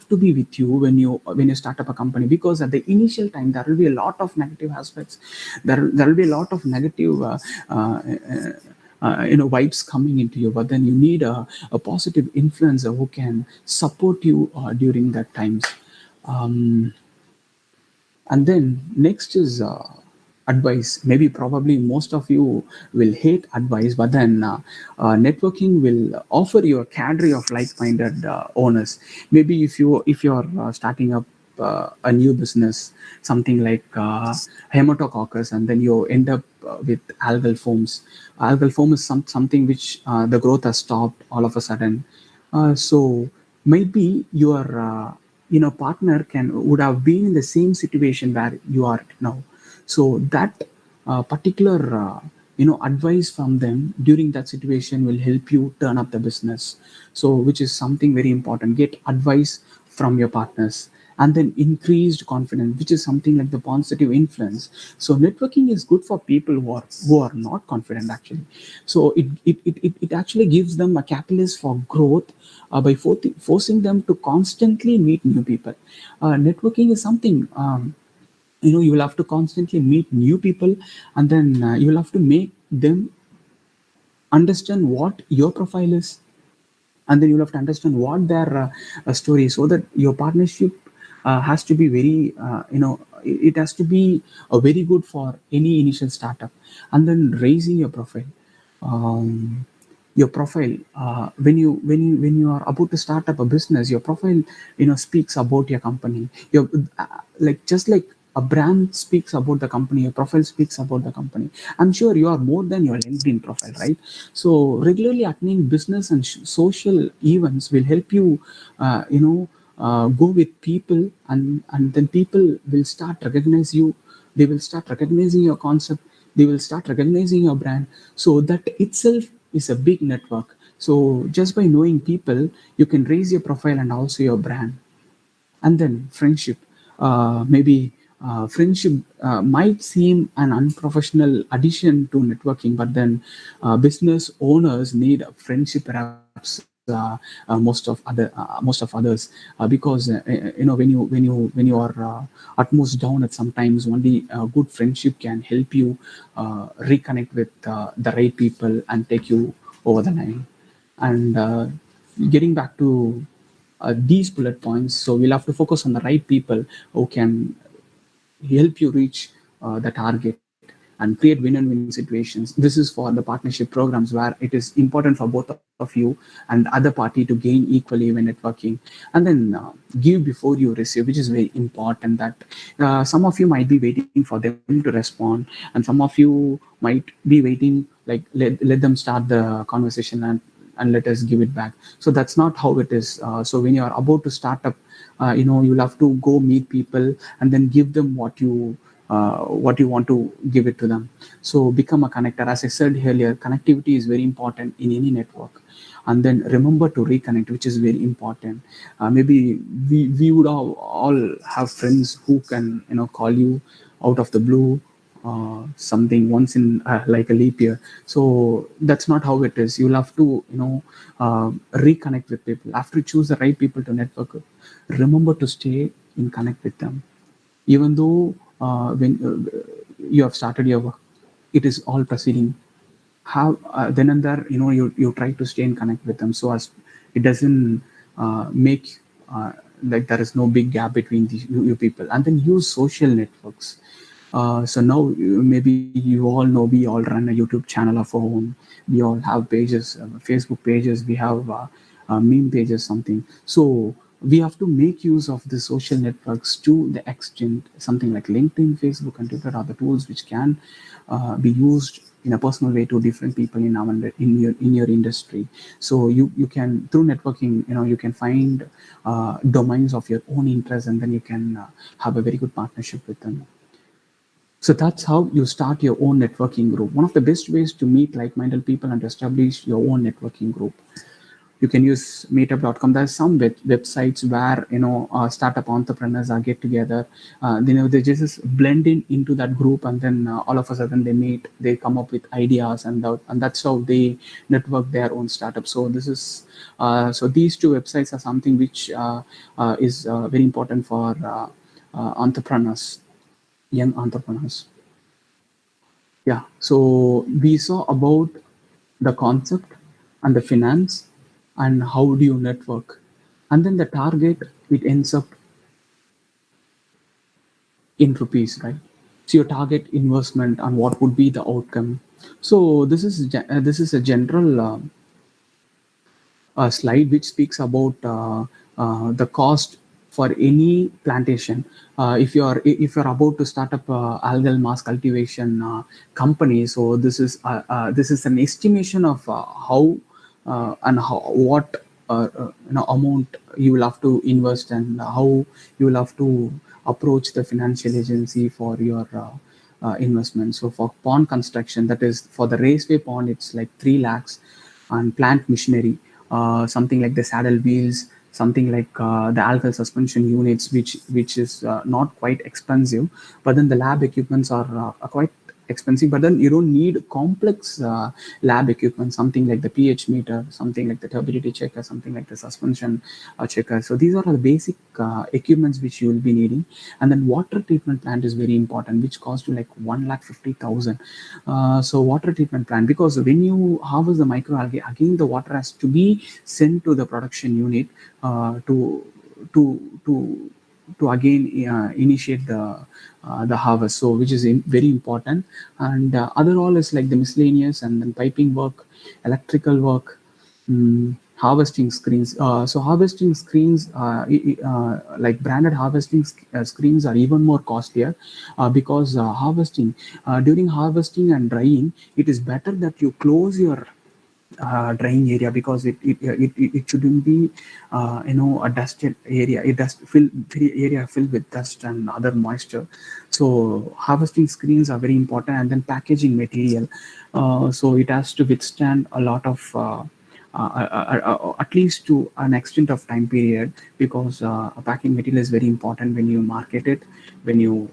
to be with you when you start up a company, because at the initial time there will be a lot of negative aspects. There will be a lot of negative vibes coming into you, but then you need a positive influencer who can support you during that times. um, and then next is advice. Maybe probably most of you will hate advice, but then networking will offer you a cadre of like-minded owners. Maybe if you're starting up a new business, something like hematococcus, and then you end up with algal forms. Algal form is something which the growth has stopped all of a sudden. So maybe partner would have been in the same situation where you are now. So that particular advice from them during that situation will help you turn up the business. So which is something very important. Get advice from your partners. And then increased confidence, which is something like the positive influence. So networking is good for people who are not confident actually. So it actually gives them a catalyst for growth by forcing them to constantly meet new people. Networking is something, you will have to constantly meet new people, and then you will have to make them understand what your profile is, and then you'll have to understand what their story is, so that your partnership has to be very it has to be very good for any initial startup. And then raising your profile, your profile when you are about to start up a business, your profile speaks about your company. Your like just like a brand speaks about the company, your profile speaks about the company. I'm sure you are more than your LinkedIn profile, right? So regularly attending business and social events will help you go with people, and then people will start recognize you. They will start recognizing your concept. They will start recognizing your brand. So that itself is a big network. So just by knowing people, you can raise your profile and also your brand. And then friendship, maybe friendship might seem an unprofessional addition to networking, but then business owners need a friendship, perhaps most of others, because when you are at most down at sometimes, only good friendship can help you reconnect with the right people and take you over the line. And getting back to these bullet points, so we'll have to focus on the right people who can help you reach the target and create win-win situations. This is for the partnership programs where it is important for both of you and other party to gain equally when networking. And then give before you receive, which is very important. That some of you might be waiting for them to respond, and some of you might be waiting, like let them start the conversation and let us give it back. So that's not how it is. So when you are about to start up, you'll have to go meet people and then give them what you want to give it to them. So become a connector. As I said earlier, connectivity is very important in any network. And then remember to reconnect, which is very important. Maybe we would all have friends who can call you out of the blue, something once in like a leap year. So that's not how it is. You'll have to reconnect with people. After you choose the right people to network with, remember to stay in connect with them. Even though when you have started your work, it is all proceeding. How then and there, you try to stay in connect with them, so as it doesn't make like there is no big gap between you people. And then use social networks. So now maybe you all know we all run a YouTube channel of our own. We all have pages, Facebook pages. We have meme pages, something. So we have to make use of the social networks to the extent something like LinkedIn, Facebook, and Twitter are the tools which can be used in a personal way to different people in your industry. So you can, through networking, you can find domains of your own interest, and then you can have a very good partnership with them. So that's how you start your own networking group. One of the best ways to meet like-minded people and establish your own networking group. You can use meetup.com. There's some websites where startup entrepreneurs are get together. They just blend into that group, and then all of a sudden they meet. They come up with ideas, and that's how they network their own startup. So this is so these two websites are something which is very important for entrepreneurs, young entrepreneurs. Yeah. So we saw about the concept and the finance and how do you network, and then the target, it ends up in rupees, right? So your target investment and what would be the outcome. So this is a general slide which speaks about the cost for any plantation. If you're about to start up algal mass cultivation company, so this is an estimation of how and how what amount you will have to invest, and how you will have to approach the financial agency for your investment. So for pond construction, that is for the raceway pond, it's like 3 lakhs, and plant machinery, something like the saddle wheels, something like the algal suspension units, which is not quite expensive, but then the lab equipments are quite expensive. But then you don't need complex lab equipment, something like the pH meter, something like the turbidity checker, something like the suspension checker. So these are the basic equipments which you will be needing. And then water treatment plant is very important, which costs you like 1,50,000. So water treatment plant, because when you harvest the microalgae, again the water has to be sent to the production unit to to to again initiate the harvest, so which is very important. And other all is like the miscellaneous, and then piping work, electrical work, harvesting screens. So harvesting screens, like branded harvesting screens are even more costlier, because harvesting during harvesting and drying, it is better that you close your drying area, because it shouldn't be a dusted area. It does fill area filled with dust and other moisture. So harvesting screens are very important. And then packaging material, so it has to withstand a lot of at least to an extent of time period, because packing material is very important when you market it, when you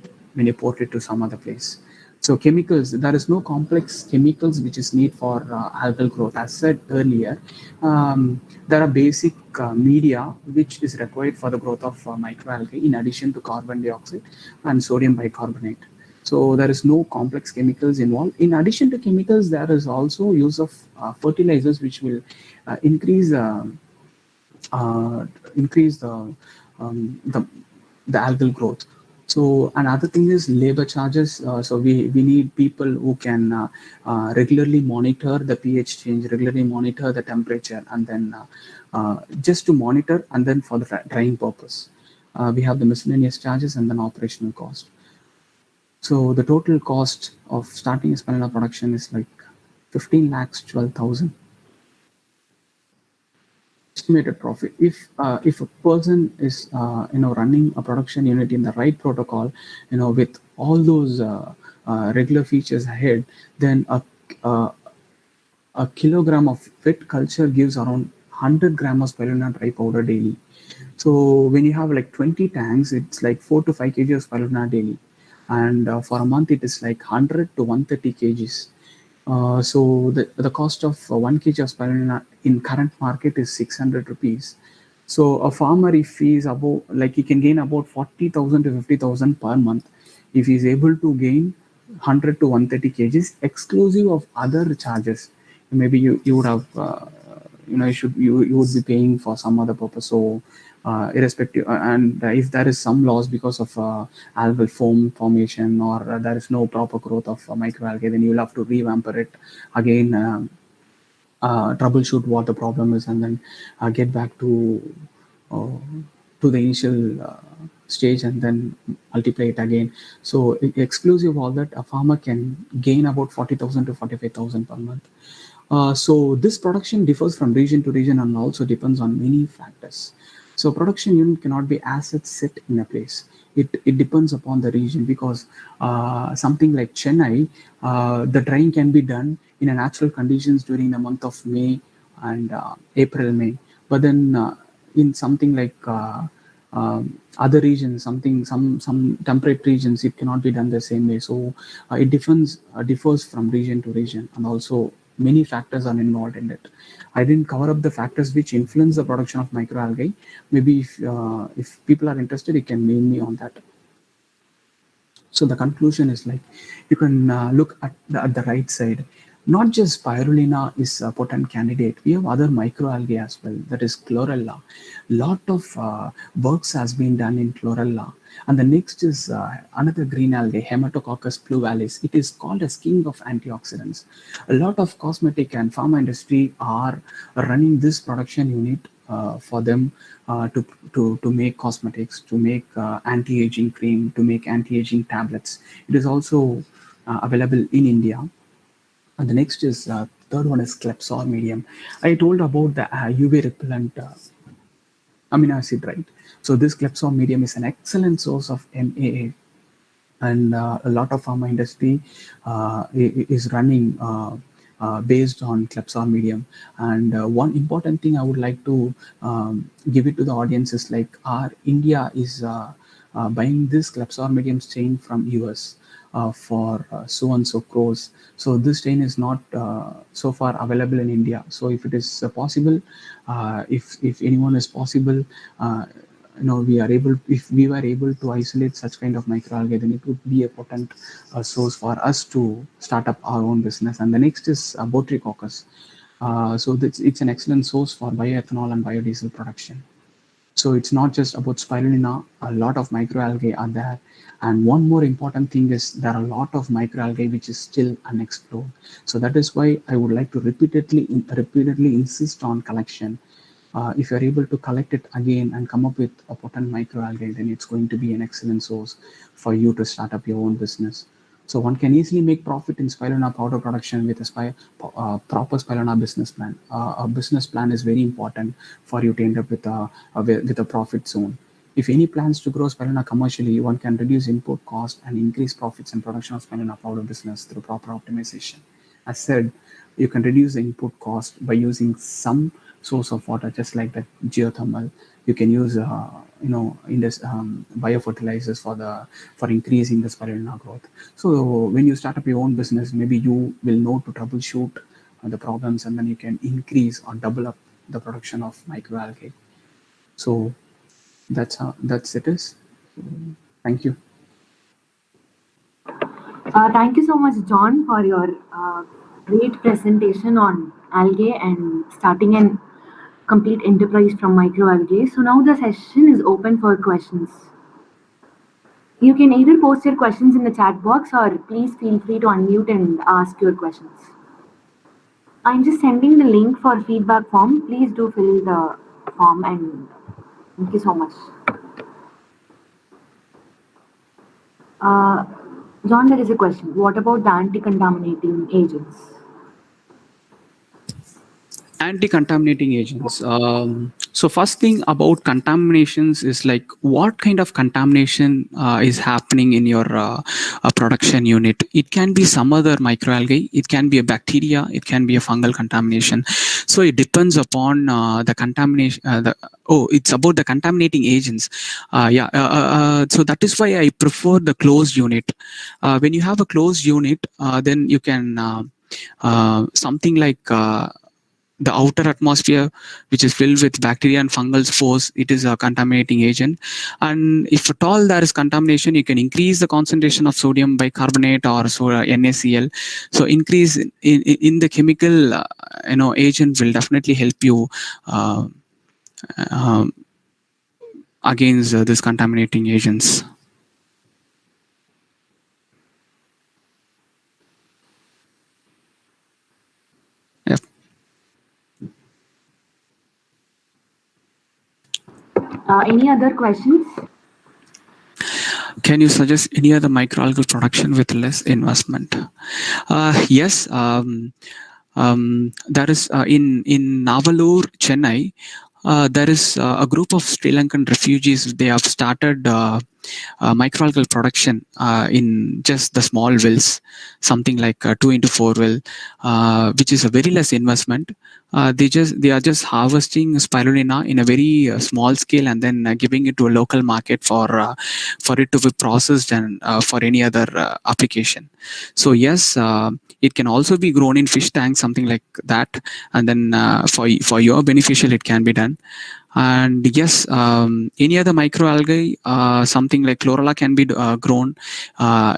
port it to some other place. So chemicals, there is no complex chemicals which is need for algal growth. As said earlier, there are basic media which is required for the growth of microalgae, in addition to carbon dioxide and sodium bicarbonate. So there is no complex chemicals involved. In addition to chemicals, there is also use of fertilizers, which will increase uh, increase the algal growth. So another thing is labor charges. So we need people who can regularly monitor the pH change, regularly monitor the temperature, and then just to monitor, and then for the drying purpose. We have the miscellaneous charges and then operational cost. So the total cost of starting a spirulina production is like 15 lakhs 12,000. Estimated profit, if a person is running a production unit in the right protocol, with all those regular features ahead, then a, a kilogram of wet culture gives around 100 gram of spirulina dry powder daily. So when you have like 20 tanks, it's like 4 to 5 kg of spirulina daily, and for a month it is like 100 to 130 kgs. So the cost of 1 kg of spirulina in current market is 600 rupees. So a farmer, if he is about, like, he can gain about 40,000 to 50,000 per month if he is able to gain 100 to 130 kgs, exclusive of other charges. Maybe you would have you would be paying for some other purpose. So irrespective, and if there is some loss because of algal foam formation, or there is no proper growth of microalgae, then you will have to revamp it again, troubleshoot what the problem is, and then get back uh, to the initial stage, and then multiply it again. So exclusive of all that, a farmer can gain about 40,000 to 45,000 per month. So this production differs from region to region, and also depends on many factors. So production unit cannot be asset set in a place. It depends upon the region, because something like Chennai, the drying can be done in a natural conditions during the month of May and April, May. But then in something like other regions, some temperate regions, it cannot be done the same way. So it differs from region to region, and also many factors are involved in it. I didn't cover up the factors which influence the production of microalgae. Maybe if people are interested, you can mail me on that. So the conclusion is like, you can look at the right side. Not just spirulina is a potent candidate. We have other microalgae as well. That is chlorella. Lot of works has been done in chlorella. And the next is another green algae, Hematococcus pluvalis. It is called as king of antioxidants. A lot of cosmetic and pharma industry are running this production unit for them to make cosmetics, to make anti-aging cream, to make anti-aging tablets. It is also available in India. And the next is third one is Klebsiella medium. I told about the UV repellent amino acid, right? So this Klebsiella medium is an excellent source of MAA, and a lot of pharma industry is running based on Klebsiella medium. And one important thing I would like to give it to the audience is like our India is buying this Klebsiella medium strain from US for so and so crores. So this strain is not so far available in India. So if it is possible, if anyone is possible, we are able, if we were able to isolate such kind of microalgae, then it would be a potent source for us to start up our own business. And the next is Botrycoccus. So it's an excellent source for bioethanol and biodiesel production. So it's not just about spirulina, a lot of microalgae are there. And one more important thing is there are a lot of microalgae which is still unexplored. So that is why I would like to repeatedly insist on collection. If you're able to collect it again and come up with a potent microalgae, then it's going to be an excellent source for you to start up your own business. So one can easily make profit in spirulina powder production with a proper spirulina business plan. A business plan is very important for you to end up with a profit zone. If any plans to grow spirulina commercially, one can reduce input cost and increase profits in production of spirulina powder business through proper optimization. As said, you can reduce the input cost by using some source of water, just like the geothermal. You can use biofertilizers for increasing the spirulina growth. So when you start up your own business, maybe you will know to troubleshoot the problems, and then you can increase or double up the production of microalgae. So that's it is. Thank you. Thank you so much, John, for your great presentation on algae and starting an complete enterprise from microalgae. So now the session is open for questions. You can either post your questions in the chat box or please feel free to unmute and ask your questions. I'm just sending the link for feedback form. Please do fill the form, and thank you so much. John, there is a question. What about the anti-contaminating agents? Anti-contaminating agents. So first thing about contaminations is like what kind of contamination is happening in your production unit. It can be some other microalgae, it can be a bacteria, it can be a fungal contamination. So it depends upon the contamination. It's about the contaminating agents. So that is why I prefer the closed unit. When you have a closed unit, then you can something like the outer atmosphere, which is filled with bacteria and fungal spores, it is a contaminating agent. And if at all there is contamination, you can increase the concentration of sodium bicarbonate or NaCl. So increase in the chemical agent will definitely help you against these contaminating agents. Yep. Any other questions? Can you suggest any other microalgal production with less investment? Yes. There is in Navalur, Chennai. There is a group of Sri Lankan refugees. They have started microalgal production in just the small wells, something like 2 into 4 well, which is a very less investment. They are just harvesting spirulina in a very small scale and then giving it to a local market for it to be processed and for any other application. So yes, it can also be grown in fish tanks, something like that, and then for your beneficial it can be done. And yes, any other microalgae, something like chlorella can be grown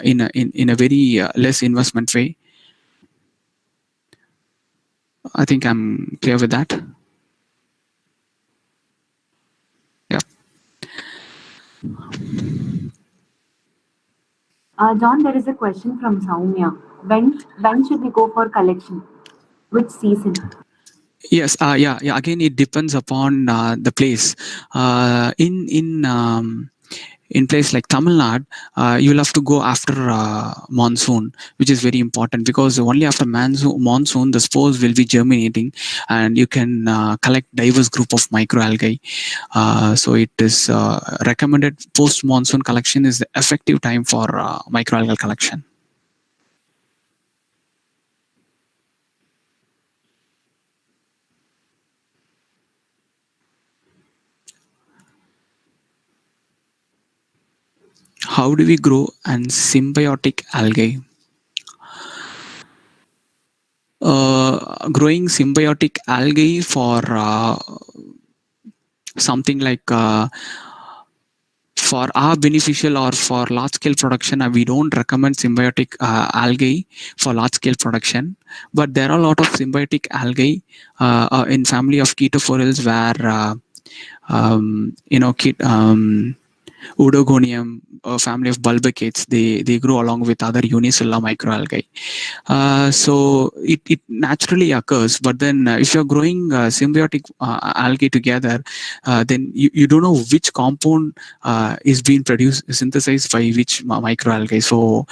in a very less investment way. I think I'm clear with that. Yeah. John, there is a question from Saumya. When should we go for collection? Which season? Yes. Yeah. Again, it depends upon the place. in place like Tamil Nadu, you'll have to go after monsoon, which is very important because only after monsoon the spores will be germinating, and you can collect diverse group of microalgae. So it is recommended post monsoon collection is the effective time for microalgal collection. How do we grow and symbiotic algae? Growing symbiotic algae for something like for our beneficial or for large scale production, we don't recommend symbiotic algae for large scale production, but there are a lot of symbiotic algae in family of Chaetophorales where Oedogonium, a family of bulbicades, they grow along with other unicellular microalgae. So it naturally occurs, but then if you're growing symbiotic algae together, then you don't know which compound is being synthesized by which microalgae. So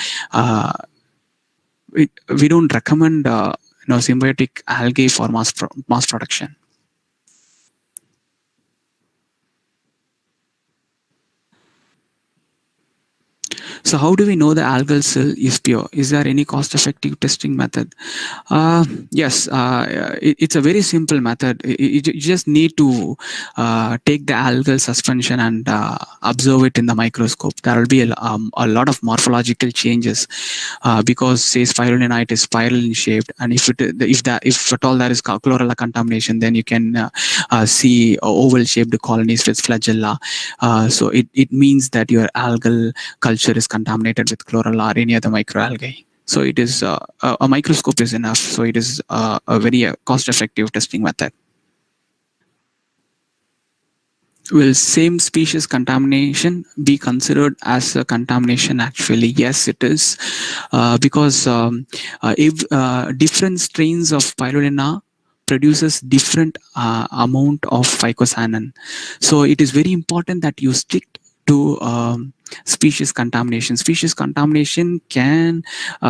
we don't recommend symbiotic algae for mass production. So how do we know the algal cell is pure? Is there any cost-effective testing method? Yes, it's a very simple method. You just need to take the algal suspension and observe it in the microscope. There will be a lot of morphological changes because say spirulina, it is spiral in shape, and if at all there is chlorella contamination, then you can see oval-shaped colonies with flagella. So it means that your algal culture is contaminated with chlorella or any other microalgae. So it is a microscope is enough. So it is a very cost-effective testing method. Will same species contamination be considered as a contamination? Actually, yes, it is, because if different strains of spirulina produces different amount of phycocyanin. So it is very important that you stick to species contamination. Species contamination can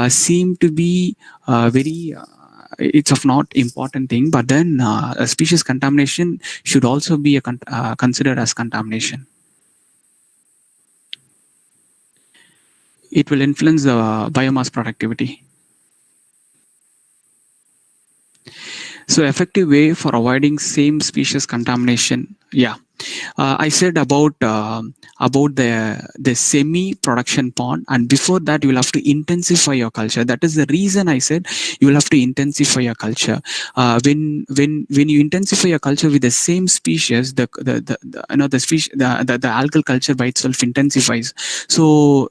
seem to be very it's of not important thing, but then a species contamination should also be considered as contamination. It will influence the biomass productivity. So effective way for avoiding same species contamination. Yeah, I said about the semi production pond, and before that you will have to intensify your culture. That is the reason I said you will have to intensify your culture. When you intensify your culture with the same species, the algal culture by itself intensifies. So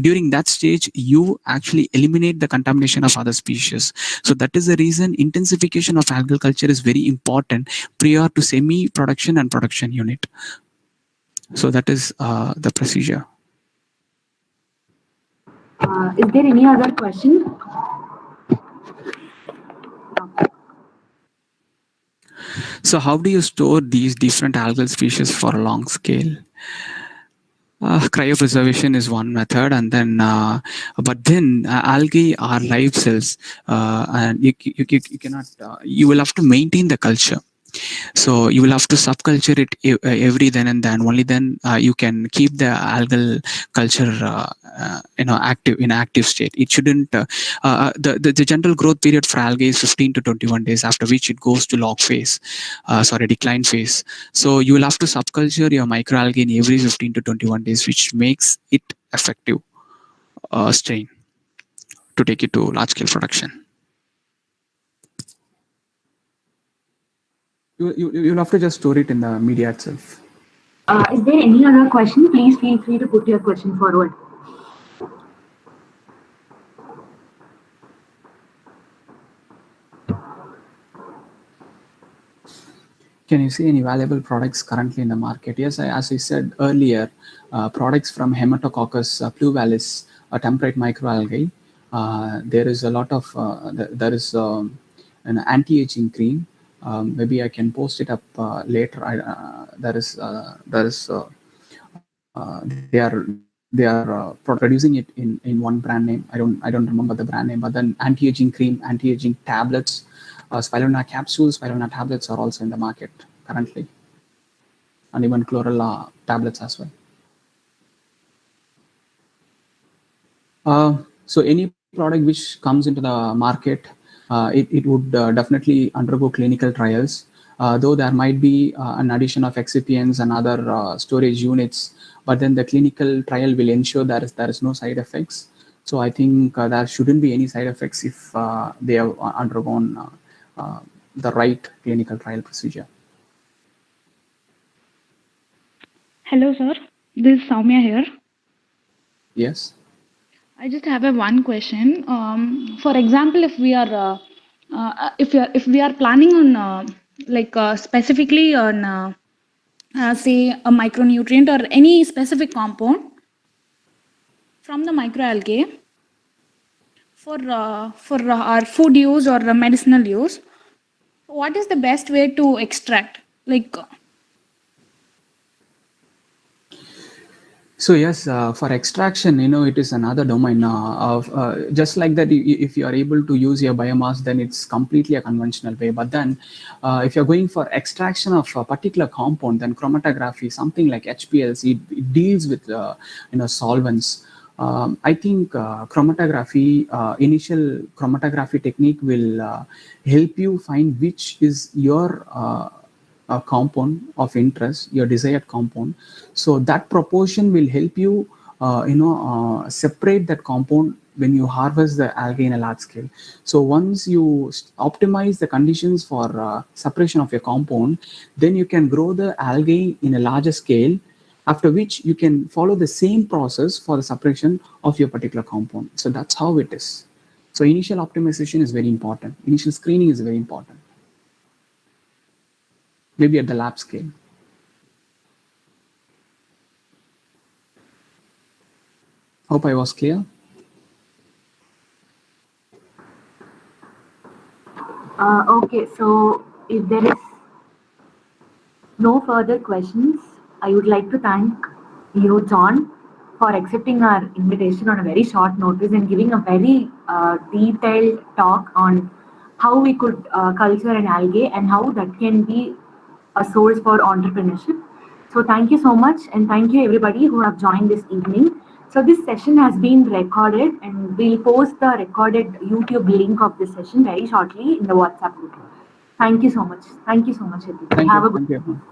during that stage, you actually eliminate the contamination of other species. So that is the reason intensification of algal culture is very important prior to semi-production and production unit. So that is the procedure. Is there any other question? So how do you store these different algal species for a long scale? Cryopreservation is one method, and then but then algae are live cells, and you cannot you will have to maintain the culture. So you will have to subculture it every then and then. Only then you can keep the algal culture active state. It shouldn't the general growth period for algae is 15 to 21 days, after which it goes to decline phase. So you will have to subculture your microalgae in every 15 to 21 days, which makes it effective strain to take it to large scale production. You'll have to just store it in the media itself. Is there any other question? Please feel free to put your question forward. Can you see any valuable products currently in the market? Yes, as I said earlier, products from Hematococcus pluvalis, a temperate microalgae. There is a lot of there is an anti-aging cream. Maybe I can post it up later. There is they are producing it in one brand name. I don't remember the brand name, but then anti-aging cream, anti-aging tablets, spirulina capsules, spirulina tablets are also in the market currently, and even chlorella tablets as well. So any product which comes into the market, it would definitely undergo clinical trials. Though there might be an addition of excipients and other storage units, but then the clinical trial will ensure there is no side effects. So I think there shouldn't be any side effects if they have undergone the right clinical trial procedure. Hello, sir. This is Soumya here. Yes. I just have one question. For example, if we are planning on specifically on say a micronutrient or any specific compound from the microalgae for our food use or medicinal use, what is the best way to extract? So yes, for extraction, it is another domain of just like that. If you are able to use your biomass, then it's completely a conventional way. But then, if you're going for extraction of a particular compound, then chromatography, something like HPLC, it deals with solvents. I think chromatography, initial chromatography technique will help you find which is your a compound of interest, your desired compound. So that proportion will help you, separate that compound when you harvest the algae in a large scale. So once you optimize the conditions for separation of your compound, then you can grow the algae in a larger scale, after which you can follow the same process for the separation of your particular compound. So that's how it is. So initial optimization is very important. Initial screening is very important. Maybe at the lab scale. Hope I was clear. Okay, so if there is no further questions, I would like to thank you, John, for accepting our invitation on a very short notice and giving a very detailed talk on how we could culture an algae and how that can be a source for entrepreneurship. So thank you so much, and thank you everybody who have joined this evening. So this session has been recorded, and we'll post the recorded YouTube link of this session very shortly in the WhatsApp group. Thank you so much. Thank you so much, everybody. Thank Have you. a good Thank you, everyone.